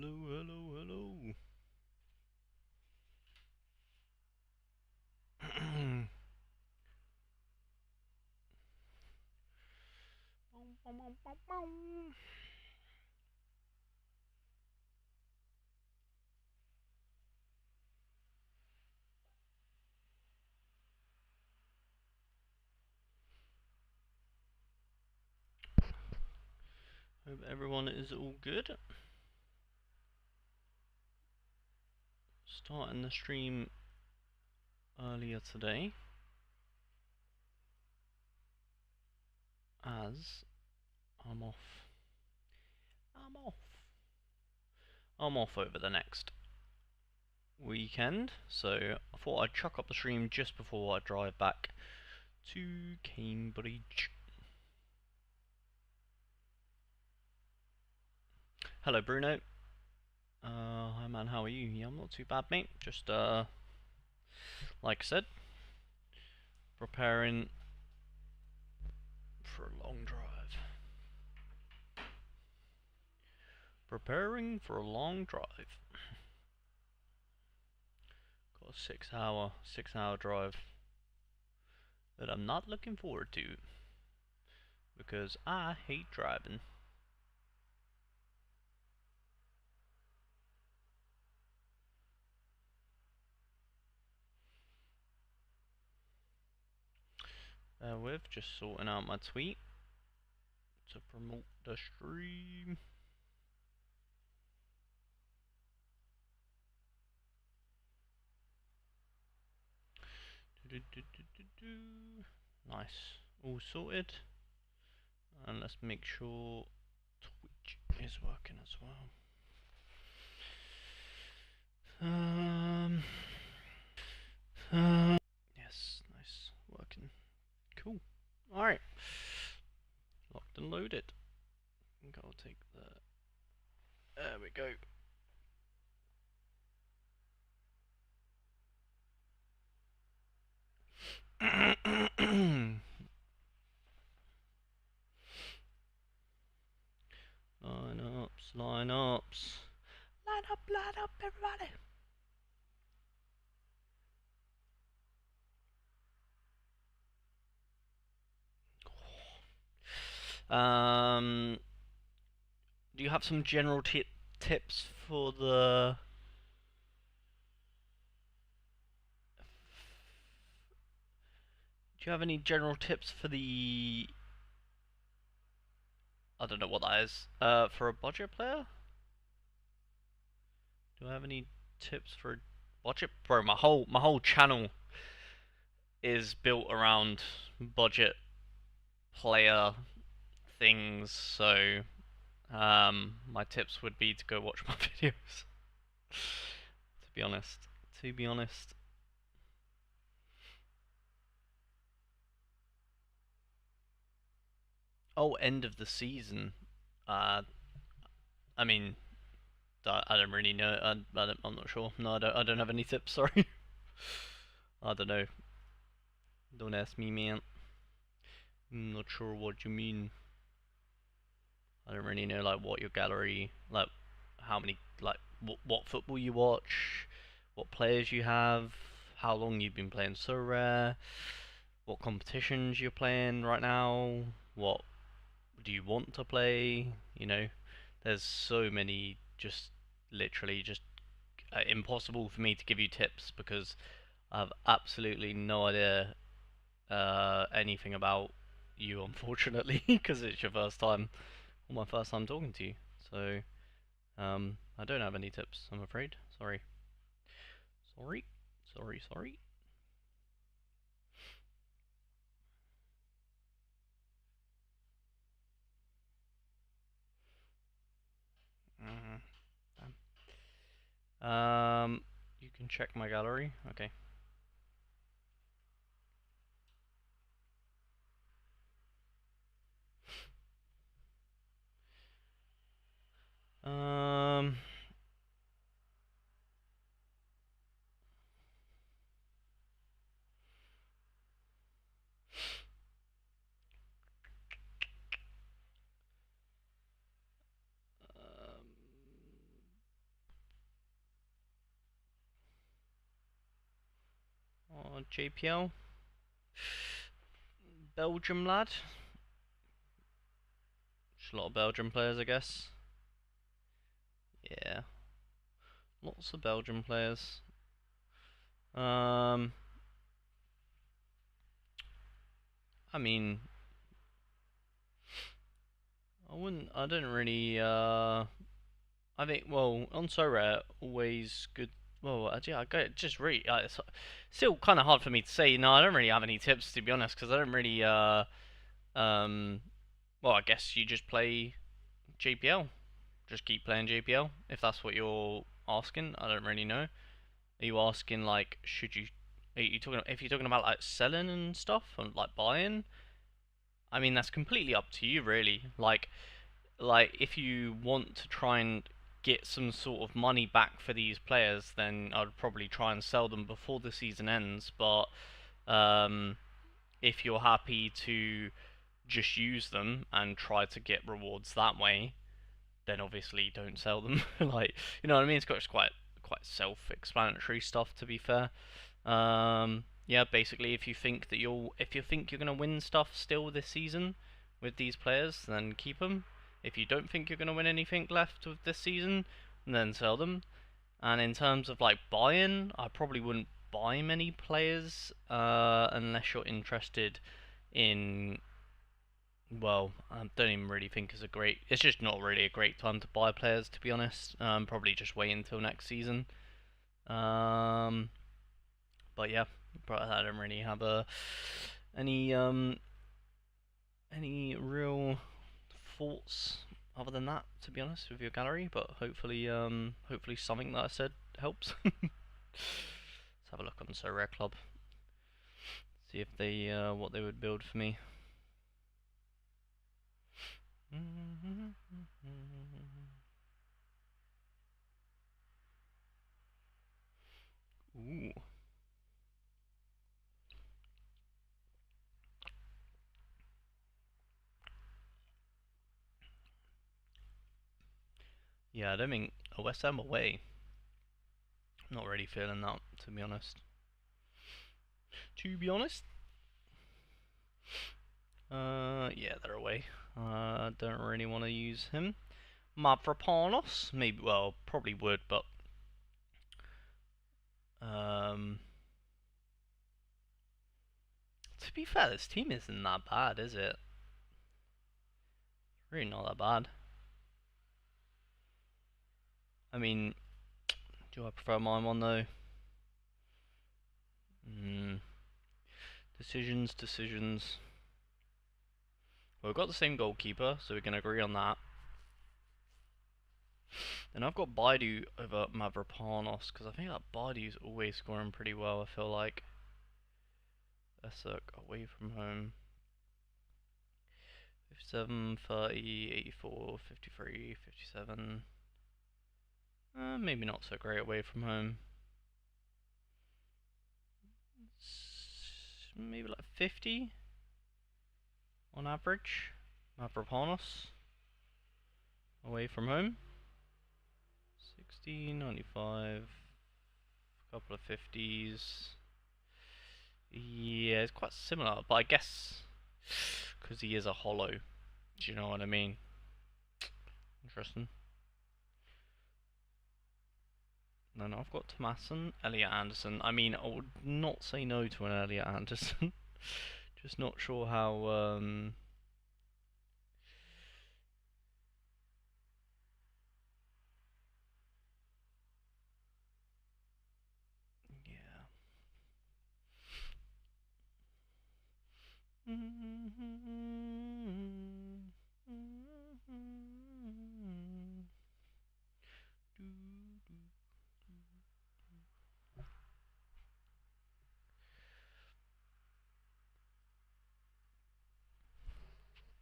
Hello, hello, hello. Hope everyone is all good. Starting the stream earlier today, as I'm off. I'm off over the next weekend, so I thought I'd chuck up the stream just before I drive back to Cambridge. Hello, Bruno. Hi man, how are you? Yeah, I'm not too bad, mate. Just like I said, preparing for a long drive. Preparing for a long drive. Got a 6-hour drive that I'm not looking forward to because I hate driving. With just sorting out my tweet to promote the stream. Nice, all sorted. And let's make sure Twitch is working as well. Yes, nice, working. Cool. Alright. Locked and loaded. I think I'll take the... There we go. Lineups, lineups. Line up, everybody. Do you have some general tips for the... Do you have any general tips for the... I don't know what that is. For a budget player? Do I have any tips for a budget? Bro, my whole channel is built around budget player things, so my tips would be to go watch my videos. To be honest. Oh, end of the season. I mean, I don't really know. I'm not sure. No, I don't have any tips. Sorry. I don't know. Don't ask me, man. I'm not sure what you mean. I don't really know, like, what your gallery, like, how many, like, what football you watch, what players you have, how long you've been playing Sorare, what competitions you're playing right now, what do you want to play, you know. There's so many, just literally just impossible for me to give you tips because I have absolutely no idea anything about you, unfortunately, because it's your first time, or my first time talking to you. So I don't have any tips, I'm afraid. Sorry. Sorry. Damn. You can check my gallery. Okay. Um. JPL. Belgium lad. Just a lot of Belgian players, I guess. Yeah. Lots of Belgian players. I mean, I don't really, I think, well, on Sorare, always good. Well, actually, I go just really. It's still kind of hard for me to say. No, I don't really have any tips to be honest, because I don't really. Um, well, I guess you just play JPL. Just keep playing JPL if that's what you're asking. I don't really know. Are you asking like, should you? Are you talking if you're talking about like selling and stuff and like buying? I mean, that's completely up to you, really. Like if you want to try and get some sort of money back for these players, then I'd probably try and sell them before the season ends. But um, if you're happy to just use them and try to get rewards that way, then obviously don't sell them. Like, you know what I mean? It's got just quite self-explanatory stuff, to be fair. Yeah, basically, if you think you're gonna win stuff still this season with these players, then keep them. If you don't think you're gonna win anything left with this season, then sell them. And in terms of like buying, I probably wouldn't buy many players unless you're interested in. Well, I don't even really think it's a great. It's just not really a great time to buy players, to be honest. Probably just wait until next season. Um, but yeah, but I don't really have any any real thoughts other than that, to be honest, with your gallery. But hopefully something that I said helps. Let's have a look on Sorare Club. See if they what they would build for me. Ooh. Yeah, I don't think a West Ham away. Not really feeling that, to be honest. To be honest. Yeah, they're away. Don't really want to use him. Mavropanos, maybe. Well, probably would, but to be fair, this team isn't that bad, is it? Really not that bad. I mean, do I prefer my one though? Decisions. Well, we've got the same goalkeeper, so we can agree on that. And I've got Baidu over Mavropanos, because I think that Baidu's always scoring pretty well, I feel like. Let's look, away from home. 57, 30, 84, 53, 57. Maybe not so great away from home. Maybe like 50 on average. Mavropanos away from home. 60, 95, a couple of 50s. Yeah, it's quite similar, but I guess because he is a hollow. Do you know what I mean? Interesting. No, I've got Tomasson, Elliot Anderson. I mean, I would not say no to an Elliot Anderson. Just not sure how. Yeah.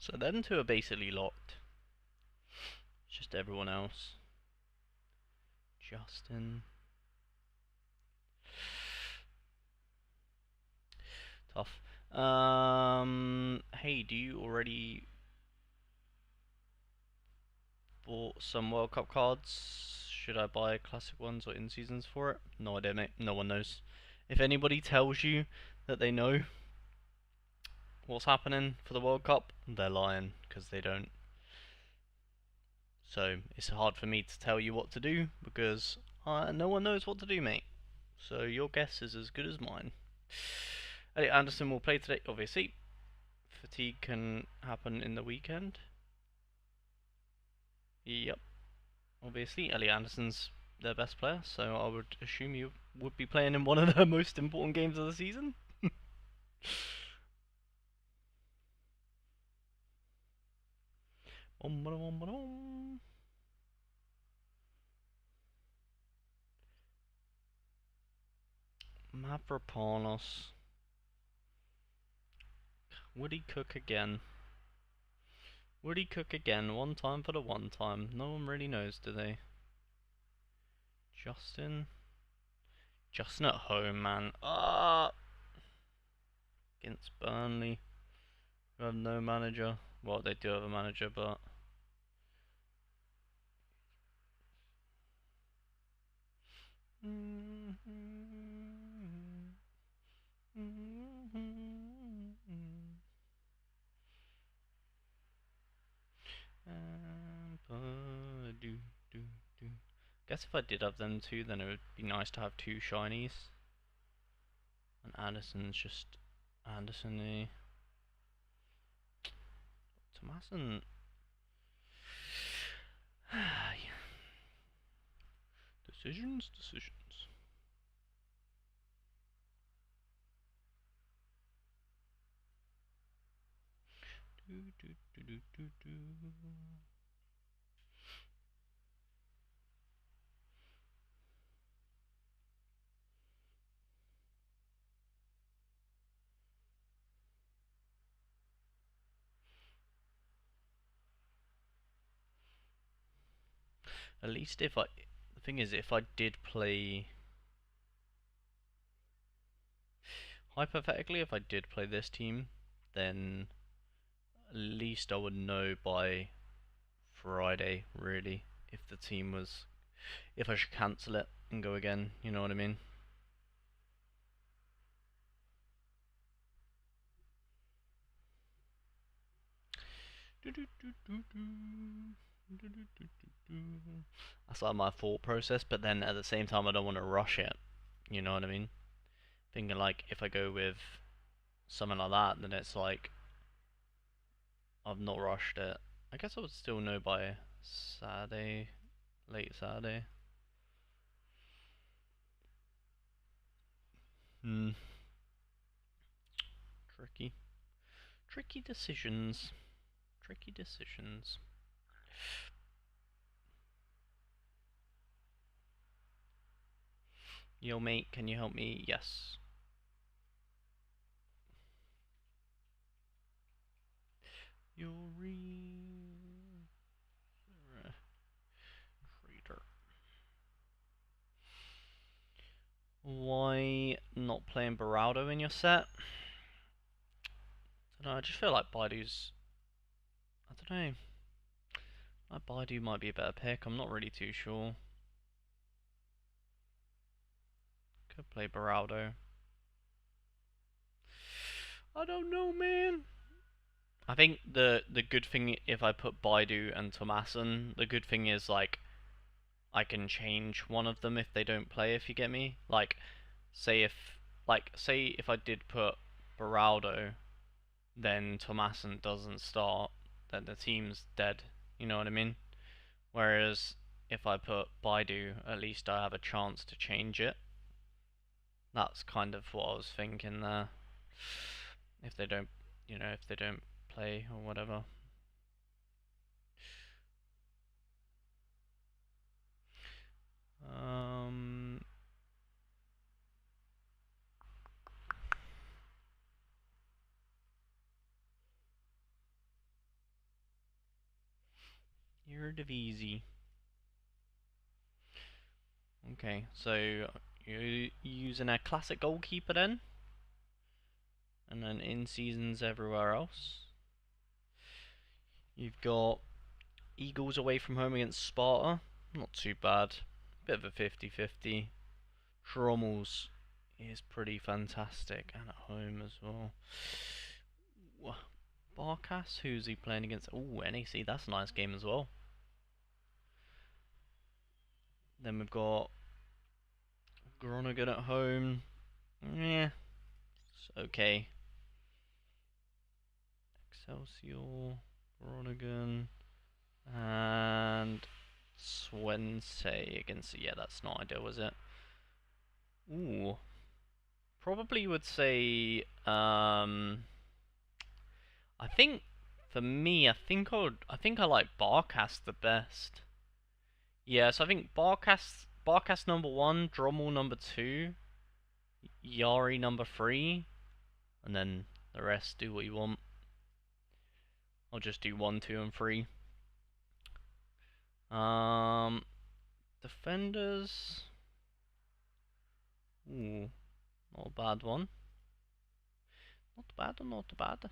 So them two are basically locked. It's just everyone else. Justin. Tough. Hey, do you already bought some World Cup cards? Should I buy classic ones or in seasons for it? No idea, mate. No one knows. If anybody tells you that they know what's happening for the World Cup, they're lying because they don't. So it's hard for me to tell you what to do because no one knows what to do, mate. So your guess is as good as mine. Elliot Anderson will play today, obviously. Fatigue can happen in the weekend. Yep, obviously. Elliot Anderson's their best player, so I would assume you would be playing in one of the most important games of the season. Mavropanos. Would he cook again? Would he cook again? One time for the one time. No one really knows, do they? Justin? Justin at home, man. Against Burnley. Who have no manager. Well, they do have a manager, but... Guess if I did have them two, then it would be nice to have two shinies. And Anderson's just Anderson-y. Thomason. Decisions. At least if I... The thing is, if I did play... Hypothetically, if I did play this team, then at least I would know by Friday, really, if the team was... If I should cancel it and go again, you know what I mean? That's like my thought process, but then at the same time I don't want to rush it, you know what I mean? Thinking like, if I go with something like that, then it's like, I've not rushed it. I guess I would still know by Saturday, late Saturday. Hmm. Tricky. Tricky decisions. Tricky decisions. Yo mate, can you help me? Yes. You'll Reader. Why not playing Beraldo in your set? I don't know, I just feel like Baidu's... I don't know. Like Baidu might be a better pick, I'm not really too sure. Could play Beraldo. I don't know, man. I think the good thing if I put Baidu and Tomasen, the good thing is like I can change one of them if they don't play, if you get me. Like say if I did put Beraldo, then Tomasen doesn't start, then the team's dead. You know what I mean? Whereas if I put Baidu, at least I have a chance to change it. That's kind of what I was thinking there. If they don't, if they don't play or whatever. Eredivisie. Okay, so you're using a classic goalkeeper then? And then in seasons everywhere else. You've got Eagles away from home against Sparta. Not too bad. Bit of a 50-50. Trommel's is pretty fantastic, and at home as well. Barkas, who's he playing against? Oh, NEC, that's a nice game as well. Then we've got Groningen at home. Yeah, it's okay. Excelsior, Groningen, and Swansea against. Yeah, that's not ideal, was it? Ooh, probably would say. I think for me, I think I like Barcast the best. Yeah, so I think Barcast number one, Drommel number two, Yari number three, and then the rest do what you want. I'll just do one, two, and three. Defenders. Ooh, not a bad one. Not bad, not bad.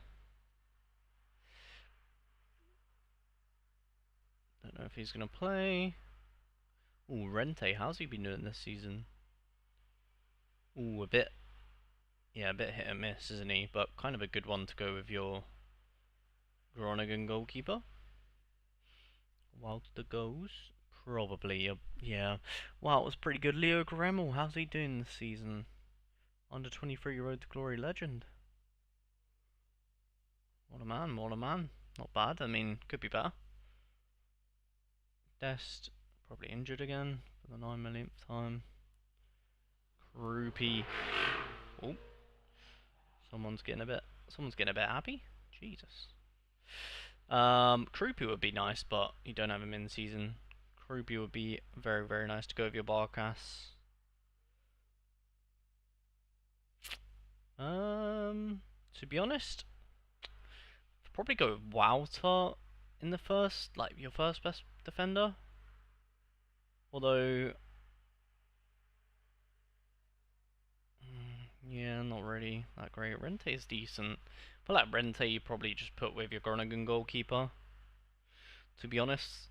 Don't know if he's gonna play. Ooh, Rente, how's he been doing this season? Ooh, a bit hit and miss, isn't he? But kind of a good one to go with your Groningen goalkeeper. Wild the goes. Probably, yeah. Wow, it was pretty good. Leo Gremmel, how's he doing this season? Under 23 Road to Glory legend. What a man, what a man. Not bad, I mean, could be better. Dest, probably injured again for the 9 millionth time. Kroopy. Oh. Someone's getting a bit happy. Jesus. Kroopy would be nice, but you don't have him in the season. Kroopy would be very, very nice to go with your Barkas. To be honest, I'd probably go with Wouter in the first, like your first best defender. Although, yeah, not really that great. Rente is decent. But like Rente, you probably just put with your Groningen goalkeeper. To be honest.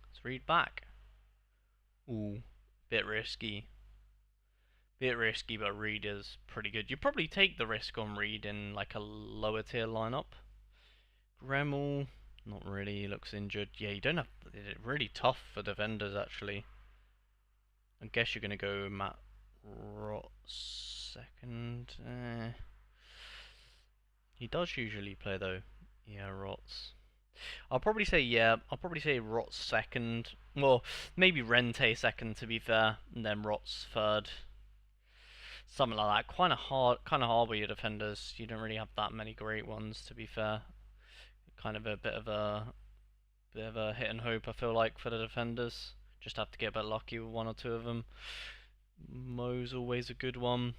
Let's read back. Ooh, bit risky. Bit risky, but Reed is pretty good. You probably take the risk on Reed in like a lower tier lineup. Gremmel, not really. He looks injured. Yeah, you don't have. It's really tough for defenders actually. I guess you're gonna go Matt Rot second. He does usually play though. Yeah, Rots. I'll probably say Rots second. Well, maybe Rente second to be fair, and then Rots third. Something like that. Kind of hard with your defenders. You don't really have that many great ones to be fair. Kind of a bit of a hit and hope I feel like for the defenders. Just have to get a bit lucky with one or two of them. Mo's always a good one.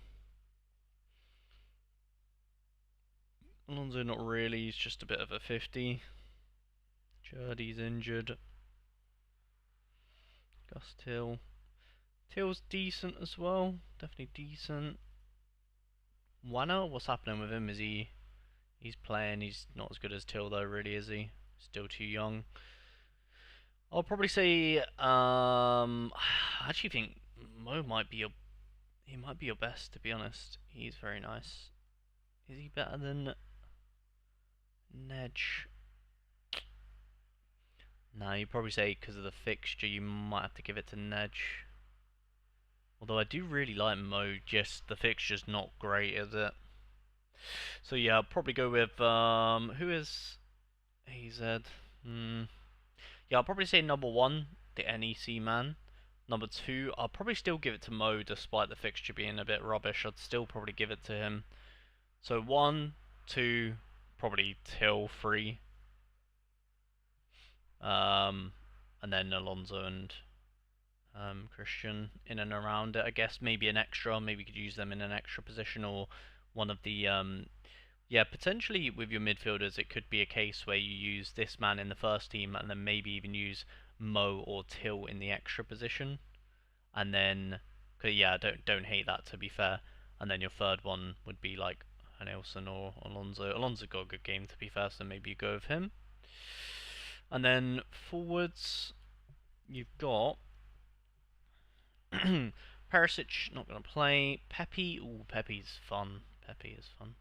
Alonso not really, he's just a bit of a 50. Jurdy's injured. Gus Till. Till's decent as well, definitely decent. Wanner, what's happening with him? He's playing, he's not as good as Till though, really, is he? Still too young. I'll probably say, I actually think Mo might be your best, to be honest. He's very nice. Is he better than Nedge? No, you'd probably say because of the fixture, you might have to give it to Nedge. Although I do really like Mo, just the fixture's not great, is it? So yeah, I'll probably go with who is AZ? Yeah, I'll probably say number one, the NEC man. Number two, I'll probably still give it to Mo despite the fixture being a bit rubbish. I'd still probably give it to him. So one, two, probably Till, three. And then Alonso and Christian in and around it. I guess maybe an extra. Maybe you could use them in an extra position or one of the yeah, potentially with your midfielders, it could be a case where you use this man in the first team and then maybe even use Mo or Till in the extra position, and then, yeah, don't hate that to be fair. And then your third one would be like Nelson or Alonso. Alonso got a good game to be fair, so maybe you go with him. And then forwards, you've got Perisic, not going to play. Pepe, ooh, Pepe's fun. Pepe is fun.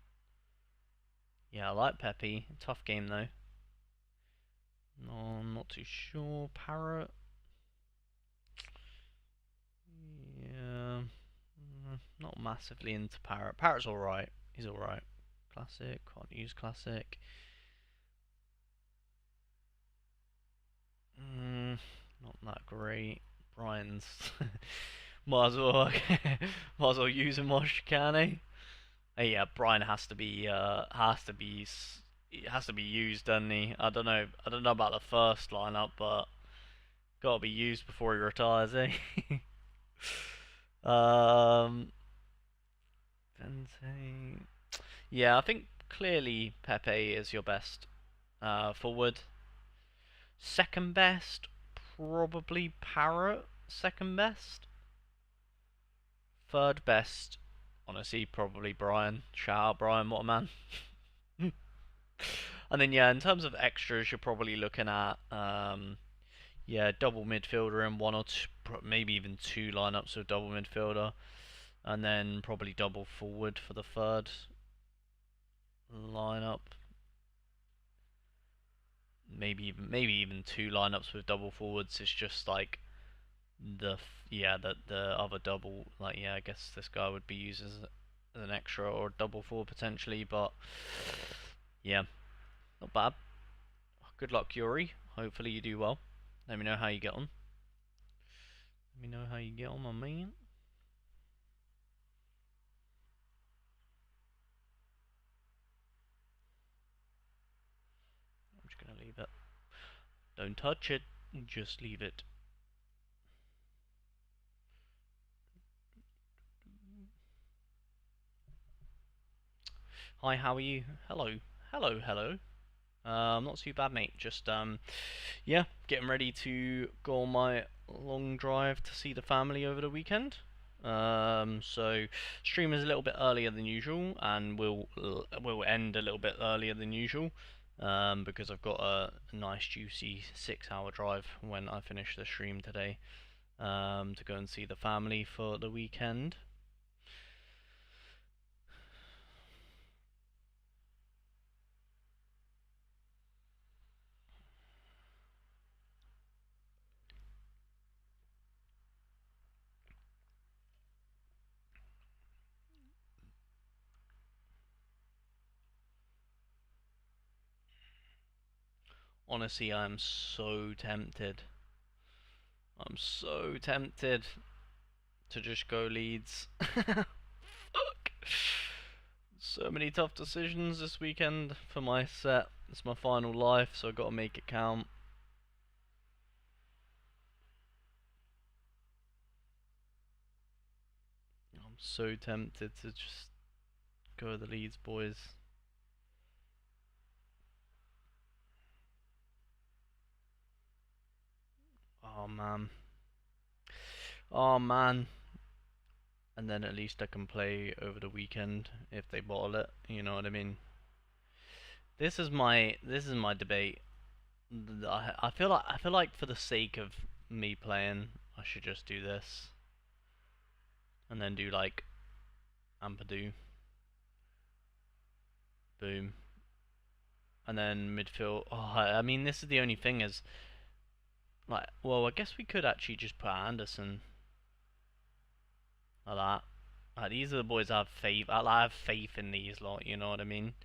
Yeah, I like Pepe. Tough game, though. No, I'm not too sure. Parrot. Yeah. Not massively into Parrot. Parrot's alright. He's alright. Classic. Can't use Classic. Not that great. Brian's. might as well. might as well use him while you can, eh? Yeah, Brian has to be used, doesn't he? I don't know. I don't know about the first lineup, but gotta be used before he retires, eh? um, Vente. Yeah, I think clearly Pepe is your best forward. Second best, probably Parrot. Second best. Third best, honestly, probably Brian. Shout out Brian, what a man. And then yeah, in terms of extras, you're probably looking at yeah, double midfielder and one or two, maybe even two lineups of double midfielder, and then probably double forward for the third lineup. Maybe even two lineups with double forwards. It's just like the other double, like, yeah, I guess this guy would be used as an extra or double forward potentially, but yeah, not bad. Good luck, Yuri. Hopefully you do well. Let me know how you get on. Let me know how you get on, my man. I'm just gonna leave it. Don't touch it. Just leave it. Hi, how are you? Hello. Hello, hello. Not too bad, mate. Just, yeah, getting ready to go on my long drive to see the family over the weekend. So stream is a little bit earlier than usual, and will end a little bit earlier than usual, because I've got a nice juicy 6 hour drive when I finish the stream today, to go and see the family for the weekend. Honestly, I'm so tempted. I'm so tempted to just go Leeds. Fuck. So many tough decisions this weekend for my set. It's my final life, so I gotta make it count. I'm so tempted to just go with the Leeds boys. Oh man. Oh man. And then at least I can play over the weekend if they bottle it. You know what I mean? This is my debate. I feel like for the sake of me playing, I should just do this, and then do like Ampadu, boom, and then midfield. Oh, I mean, this is the only thing is like, well, I guess we could actually just put Anderson like that. Like, these are the boys I have faith. I have faith in these lot. You know what I mean?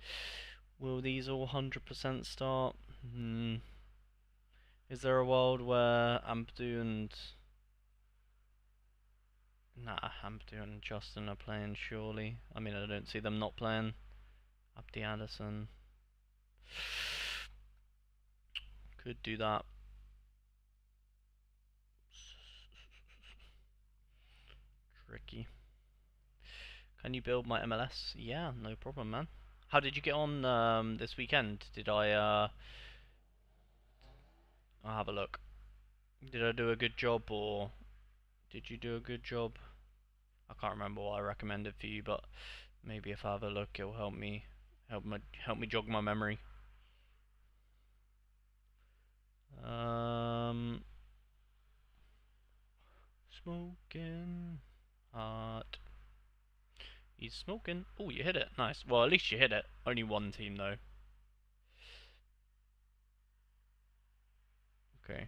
Will these all 100% start? Is there a world where Ampadu and Ampadu and Justin are playing? Surely. I mean, I don't see them not playing. Abdi Anderson could do that. Tricky. Can you build my MLS? Yeah, no problem, man. How did you get on this weekend? Did I'll have a look. Did I do a good job, or did you do a good job? I can't remember what I recommended for you, but maybe if I have a look, it'll help me jog my memory. Um, Smoking hot. He's smoking. Oh, you hit it. Nice. Well, at least you hit it. Only one team, though. Okay.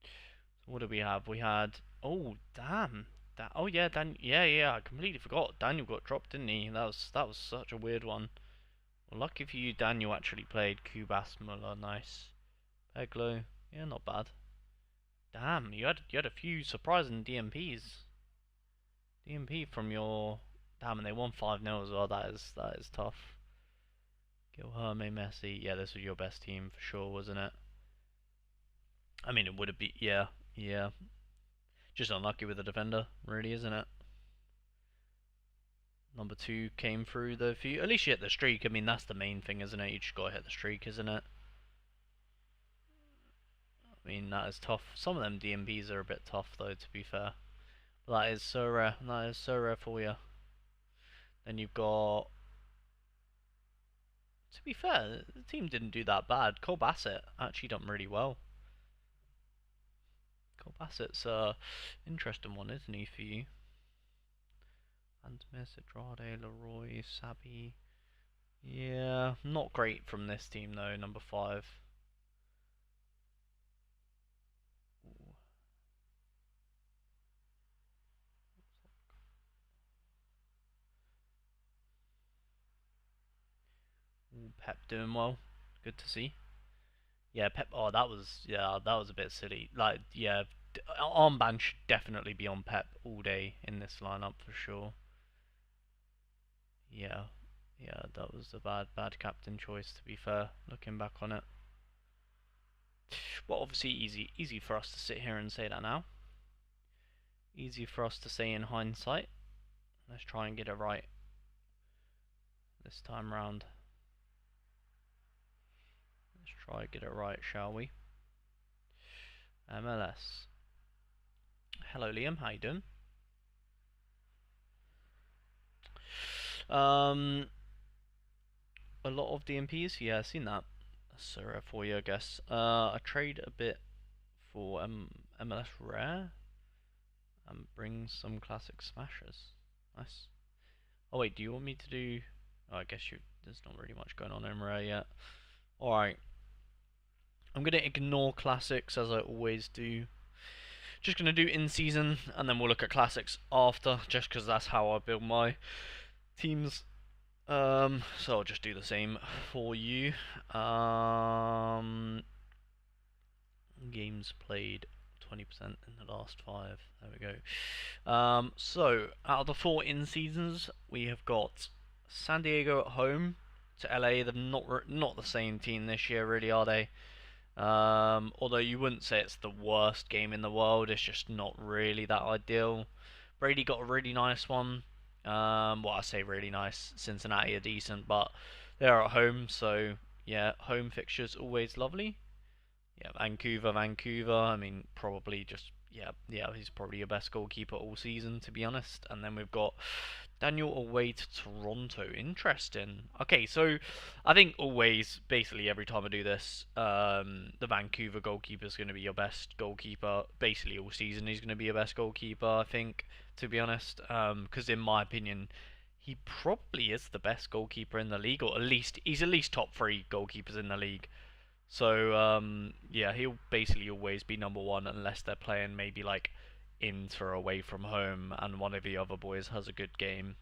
So what do we have? We had... Oh, damn. Oh, yeah, yeah, I completely forgot. Daniel got dropped, didn't he? That was such a weird one. Well, lucky for you, Daniel actually played Kubas Muller. Nice. Peglo. Yeah, not bad. Damn, you had a few surprising DMPs. DMP from your... Damn, and they won 5-0 as well. That is tough. Guilherme Messi. Yeah, this was your best team for sure, wasn't it? I mean, it would have been... Yeah, yeah. Just unlucky with the defender, really, isn't it? Number 2 came through the few. At least you hit the streak. I mean, that's the main thing, isn't it? You just gotta hit the streak, isn't it? I mean, that is tough. Some of them DMPs are a bit tough, though, to be fair. But that is so rare. That is so rare for you. Then you've got... To be fair, the team didn't do that bad. Cole Bassett actually done really well. Cole Bassett's an interesting one, isn't he, for you? Antimis, Andrade, Leroy, Sabi. Yeah, not great from this team, though, number 5. Ooh, Pep doing well. Good to see. Yeah, Pep. Oh, that was a bit silly. Like, yeah, armband should definitely be on Pep all day in this lineup for sure. Yeah, yeah, that was a bad captain choice, to be fair. Looking back on it. Well, obviously easy for us to sit here and say that now. Easy for us to say in hindsight. Let's try and get it right this time round. Let's try and get it right, shall we? MLS. Hello, Liam. How you doing? A lot of DMPs. Yeah, I've seen that. So for you, I guess. I trade a bit for MLS Rare and bring some classic smashers. Nice. Oh wait, do you want me to do? Oh, I guess there's not really much going on in Rare yet. All right. I'm gonna ignore classics as I always do. Just gonna do in season, and then we'll look at classics after, just because that's how I build my teams. So I'll just do the same for you. Games played 20% in the last 5. There we go. So out of the 4 in seasons, we have got San Diego at home to LA. They're not the same team this year, really, are they? Although you wouldn't say it's the worst game in the world, it's just not really that ideal. Brady got a really nice one. Well, I say really nice. Cincinnati are decent, but they're at home, so yeah, home fixtures always lovely. Yeah, Vancouver. I mean, probably just yeah. He's probably your best goalkeeper all season, to be honest. And then we've got Daniel away to Toronto. Interesting. Okay, so I think always, basically every time I do this, the Vancouver goalkeeper is going to be your best goalkeeper. Basically all season, he's going to be your best goalkeeper. I think, to be honest, because in my opinion, he probably is the best goalkeeper in the league, or at least he's at least top 3 goalkeepers in the league. So yeah, he'll basically always be number 1 unless they're playing maybe like Inter away from home and one of the other boys has a good game.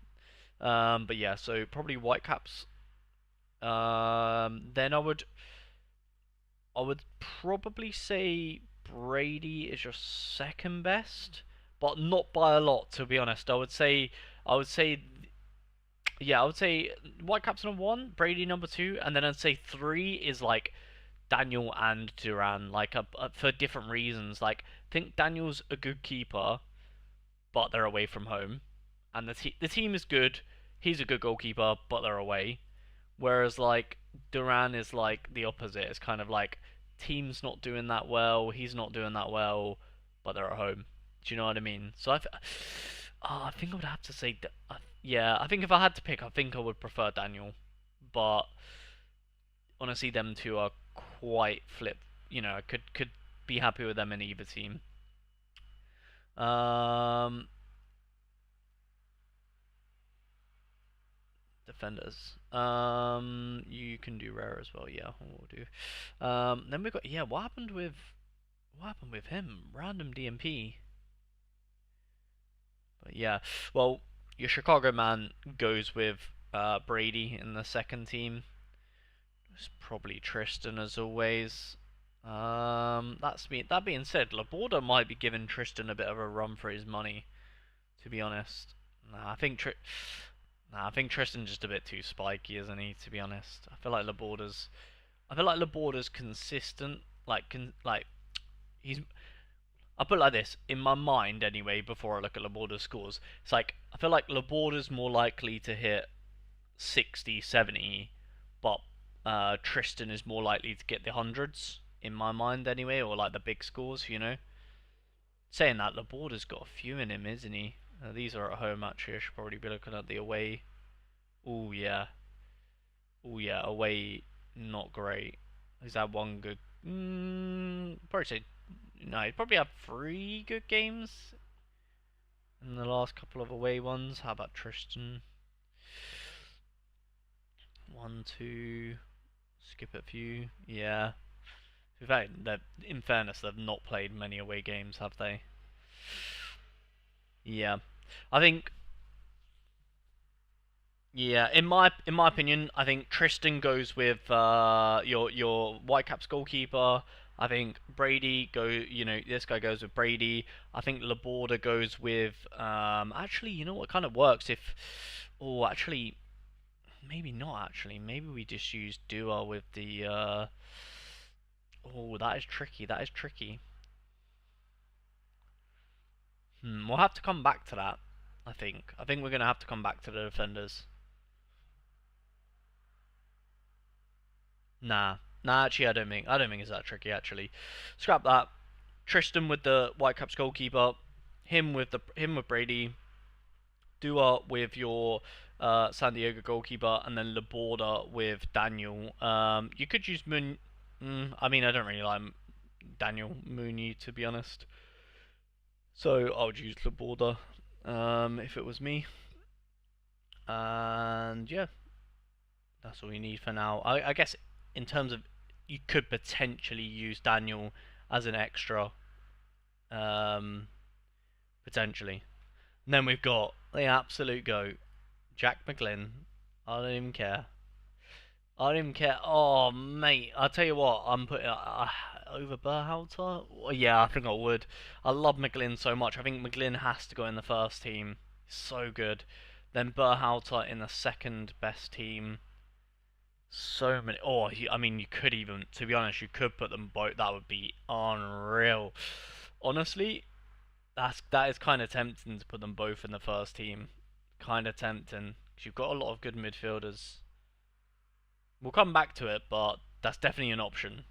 But yeah, so probably Whitecaps. Then I would probably say Brady is your second best, but not by a lot, to be honest. I would say yeah, I would say Whitecaps number 1, Brady number 2, and then I'd say 3 is like Daniel and Duran, like for different reasons. Like, I think Daniel's a good keeper, but they're away from home, and the team is good. He's a good goalkeeper, but they're away. Whereas like Duran is like the opposite. It's kind of like team's not doing that well, he's not doing that well, but they're at home. Do you know what I mean? So I think I would have to say, yeah. I think if I had to pick, I think I would prefer Daniel, but honestly, them two are quite flip. You know, could be happy with them in either team. Um, Defenders. You can do rare as well. Yeah, we'll do. Then we got what happened with him? Random DMP. But yeah, well, your Chicago man goes with Brady in the second team. It's probably Tristan as always. That being said, Laborda might be giving Tristan a bit of a run for his money. To be honest, I think Tristan's just a bit too spiky, isn't he? To be honest, I feel like Laborda's consistent. Like he's. I put it like this in my mind anyway. Before I look at Laborda's scores, it's like I feel like Laborda's more likely to hit 60, 70, but Tristan is more likely to get the hundreds in my mind anyway, or like the big scores, you know. Saying that, Laborda's got a few in him, isn't he? These are at home actually. I should probably be looking at the away. Oh yeah, oh yeah, away not great. He's had one good. Probably say no. He's probably had 3 good games in the last couple of away ones. How about Tristan? 1, 2. Skip a few. Yeah. In fact, in fairness, they've not played many away games, have they? Yeah. I think. Yeah, in my opinion, I think Tristan goes with your Whitecaps goalkeeper. I think Brady this guy goes with Brady. I think Laborda goes with actually, you know what kind of works if oh actually maybe not actually. Maybe we just use Dua with the oh that is tricky. That is tricky. We'll have to come back to that. I think. I think we're gonna have to come back to the defenders. Nah, nah. Actually, I don't think it's that tricky. Actually, scrap that. Tristan with the Whitecaps goalkeeper. Him with Brady. Dua with your San Diego goalkeeper, and then Laborda with Daniel. You could use Moon. I mean, I don't really like Daniel Mooney to be honest. So I would use Laborda if it was me. And yeah, that's all you need for now. I guess in terms of you could potentially use Daniel as an extra, um, potentially. And then we've got the absolute goat, Jack McGlynn. I don't even care. I don't even care. Oh, mate, I'll tell you what, I'm putting over Berhalter. Well, yeah, I think I would. I love McGlynn so much. I think McGlynn has to go in the first team. So good. Then Berhalter in the second best team. So many. Oh, I mean, you could even, to be honest, you could put them both. That would be unreal. Honestly, that is kind of tempting to put them both in the first team. Kind of tempting because you've got a lot of good midfielders. We'll come back to it, but that's definitely an option.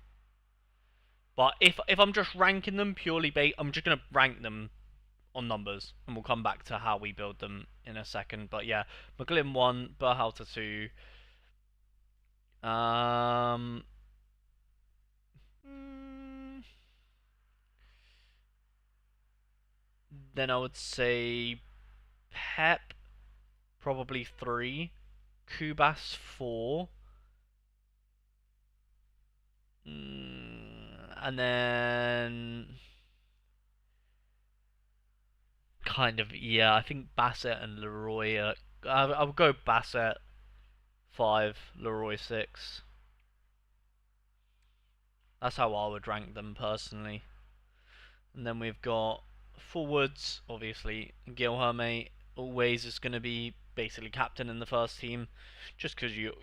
But if I'm just ranking them purely I'm just gonna rank them on numbers, and we'll come back to how we build them in a second. But yeah, McGlynn 1, Berhalter 2. Um, mm, then I would say Pep probably 3, Kubas 4, and then kind of yeah, I think Bassett and Leroy. I would go Bassett 5, Leroy 6. That's how I would rank them personally. And then we've got forwards, obviously Guilherme always is going to be basically captain in the first team, just because you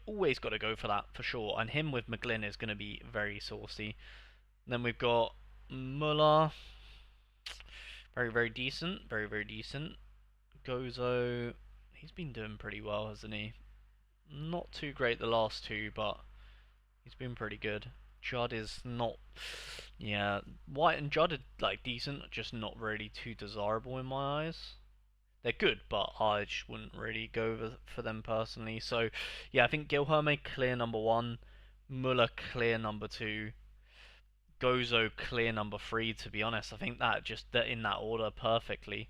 always got to go for that for sure. And him with McGlynn is going to be very saucy. And then we've got Muller, very decent, very decent. Gozo, he's been doing pretty well, hasn't he? Not too great the last two, but he's been pretty good. Judd is not. Yeah, White and Judd are like decent, just not really too desirable in my eyes. They're good, but I just wouldn't really go for them personally. So, yeah, I think Guilherme clear number 1, Muller clear number 2, Gozo clear number 3. To be honest, I think that just in that order perfectly.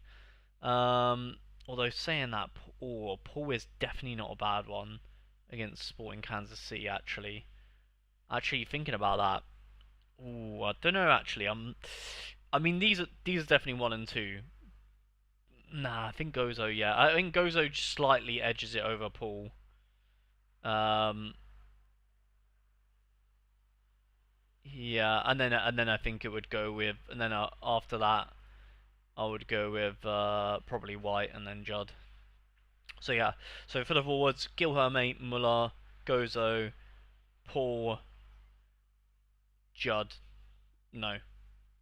Um, Although saying that, Paul is definitely not a bad one against Sporting Kansas City. Actually thinking about that, I don't know. Actually, I mean, these are definitely 1 and 2. Nah, I think Gozo. Yeah, I think Gozo slightly edges it over Paul. Um, yeah, and then I think it would go with, and then after that, I would go with probably White and then Judd. So yeah, so for the forwards, Gilherme, Muller, Gozo, Paul, Judd. No,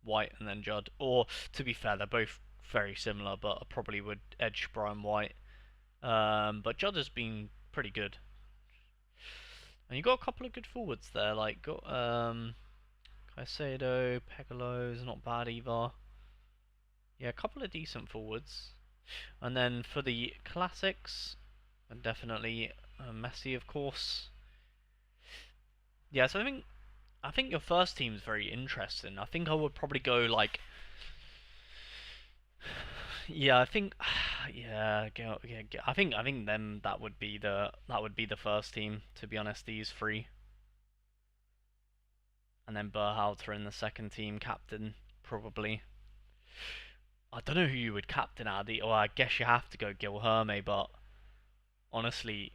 White and then Judd. Or to be fair, they're both very similar, but I probably would edge Brian White. But Judd has been pretty good, and you got a couple of good forwards there. Like got Caicedo, Pegalo's not bad either. Yeah, a couple of decent forwards. And then for the classics, definitely Messi, of course. Yeah, so I think your first team's very interesting. I think I would probably go like, yeah, I think, yeah, I think them that would be the first team. To be honest, these three, and then Berhalter in the second team, captain probably. I don't know who you would captain out of the. Well, I guess you have to go Gilherme, but honestly,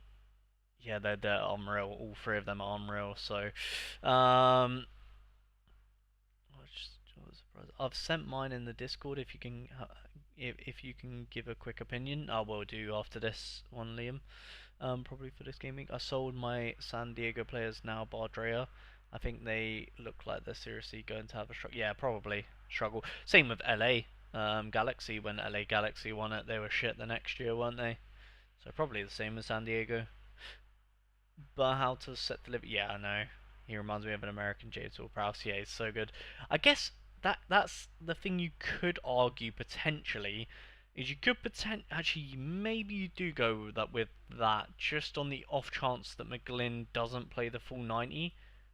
yeah, they're unreal. All three of them are unreal. So, um, I've sent mine in the Discord. If you can, if you can give a quick opinion, I will do after this one, Liam. Probably for this game week. I sold my San Diego players now, Bardrea. I think they look like they're seriously going to have a struggle. Yeah, probably struggle. Same with LA. Galaxy, when LA Galaxy won it, they were shit the next year, weren't they? So probably the same as San Diego. But how to set deliver? Yeah, I know. He reminds me of an American James Ward-Prowse. Yeah, he's so good. I guess that's the thing you could argue potentially is you could actually maybe you do go with that just on the off chance that McGlynn doesn't play the full 90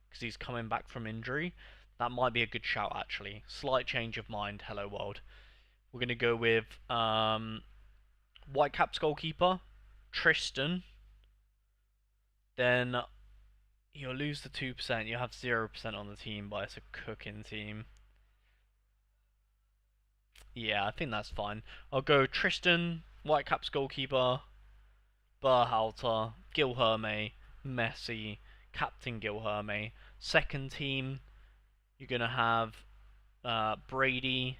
because he's coming back from injury. That might be a good shout actually. Slight change of mind. Hello world. We're gonna go with Whitecaps goalkeeper Tristan. Then you'll lose the 2%. You have 0% on the team, but it's a cooking team. Yeah, I think that's fine. I'll go Tristan, Whitecaps goalkeeper, Berhalter, Gilherme, Messi, Captain Gilherme. Second team, you're going to have Brady,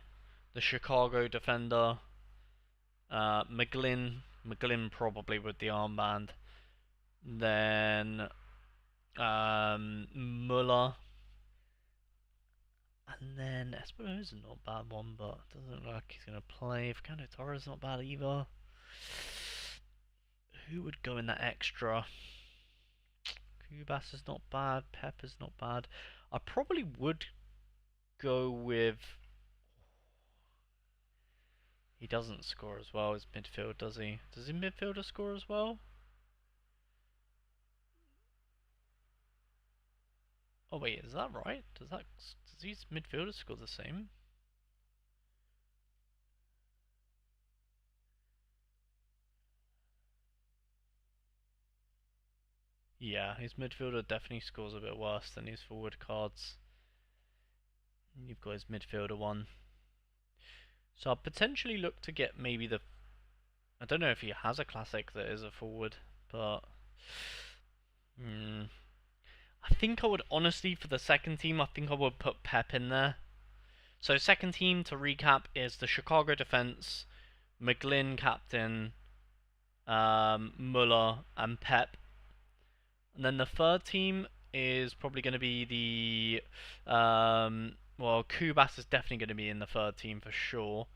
the Chicago defender, McGlynn probably with the armband. Then Muller. And then Espinosa's not a bad one, but doesn't look like he's going to play. Fernando Torres not bad either. Who would go in that extra? Cubas is not bad. Pep is not bad. I probably would go with. He doesn't score as well as midfield, does he? Does his midfielder score as well? Oh wait, is that right? Does his midfielder score the same? Yeah, his midfielder definitely scores a bit worse than his forward cards. You've got his midfielder one. So I'll potentially look to get maybe the. I don't know if he has a classic that is a forward, but. I think I would honestly, for the second team, I think I would put Pep in there. So, second team, to recap, is the Chicago defense, McGlynn captain, Muller, and Pep. And then the third team is probably going to be the. Well, Kubas is definitely going to be in the third team for sure.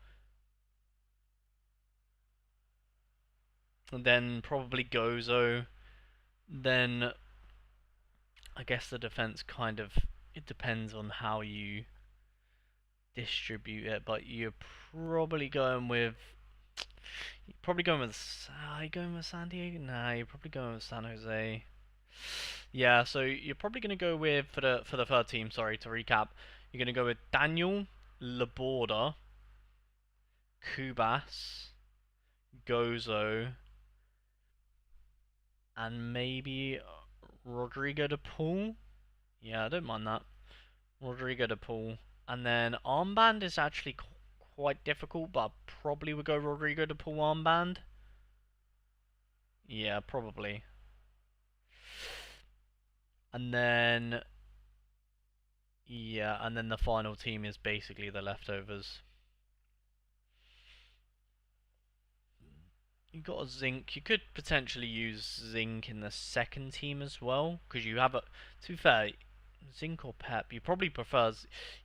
And then probably Gozo. Then I guess the defense kind of. It depends on how you distribute it, but you're probably going with. You're probably going with. Are you going with San Diego? Nah, you're probably going with San Jose. Yeah, so you're probably going to go with for the third team. Sorry to recap, You're going to go with Daniel, Laborda, Kubas, Gozo, and maybe Rodrigo de Paul. Yeah, I don't mind that. Rodrigo de Paul. And then armband is actually quite difficult, but I probably would go Rodrigo de Paul armband. Yeah, probably. And then, yeah, and then the final team is basically the leftovers. You got a Zinc. You could potentially use Zinc in the second team as well, because you have a. To be fair, Zinc or Pep. You probably prefer.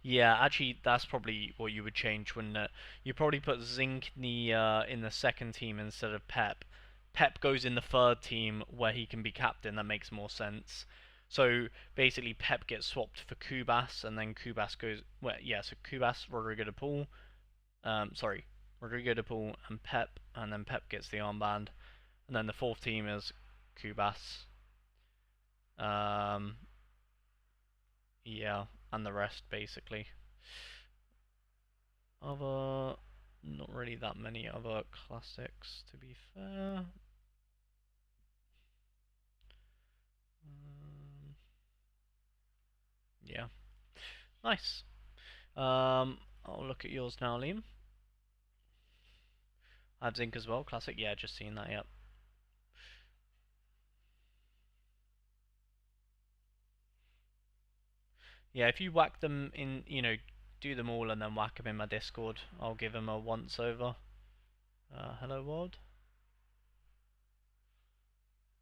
Yeah, actually, that's probably what you would change, wouldn't it? You probably put Zinc in the second team instead of Pep. Pep goes in the third team where he can be captain. That makes more sense. So basically, Pep gets swapped for Kubas, and then Kubas goes. Well, yeah. So Kubas, Rodrigo de Paul. Sorry, Rodrigo de Paul and Pep, and then Pep gets the armband, and then the fourth team is Kubas. Um, yeah, and the rest basically. Other, not really that many other classics to be fair. Yeah, nice. I'll look at yours now, Liam. I have Zinc as well, classic. Yeah, just seen that. Yep. Yeah, if you whack them in, do them all and then whack them in my Discord, I'll give them a once over. Hello world.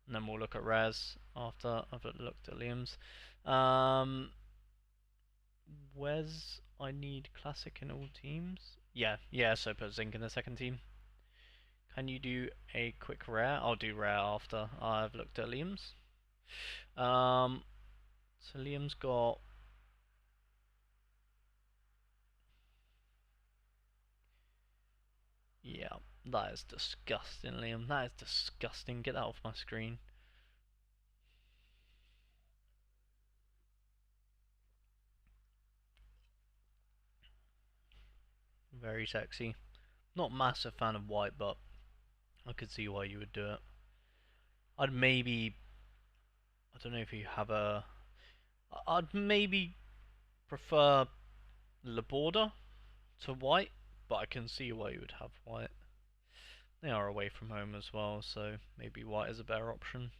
And then we'll look at rares after I've looked at Liam's. Where's I need classic in all teams? Yeah, so put Zinc in the second team. Can you do a quick rare? I'll do rare after I've looked at Liam's. So Liam's got. Yeah, that is disgusting, Liam. That is disgusting. Get that off my screen. Very sexy. Not massive fan of white, but I could see why you would do it. I'd maybe. I don't know if you have a. I'd maybe prefer Laborda to white, but I can see why you would have white. They are away from home as well, so maybe white is a better option.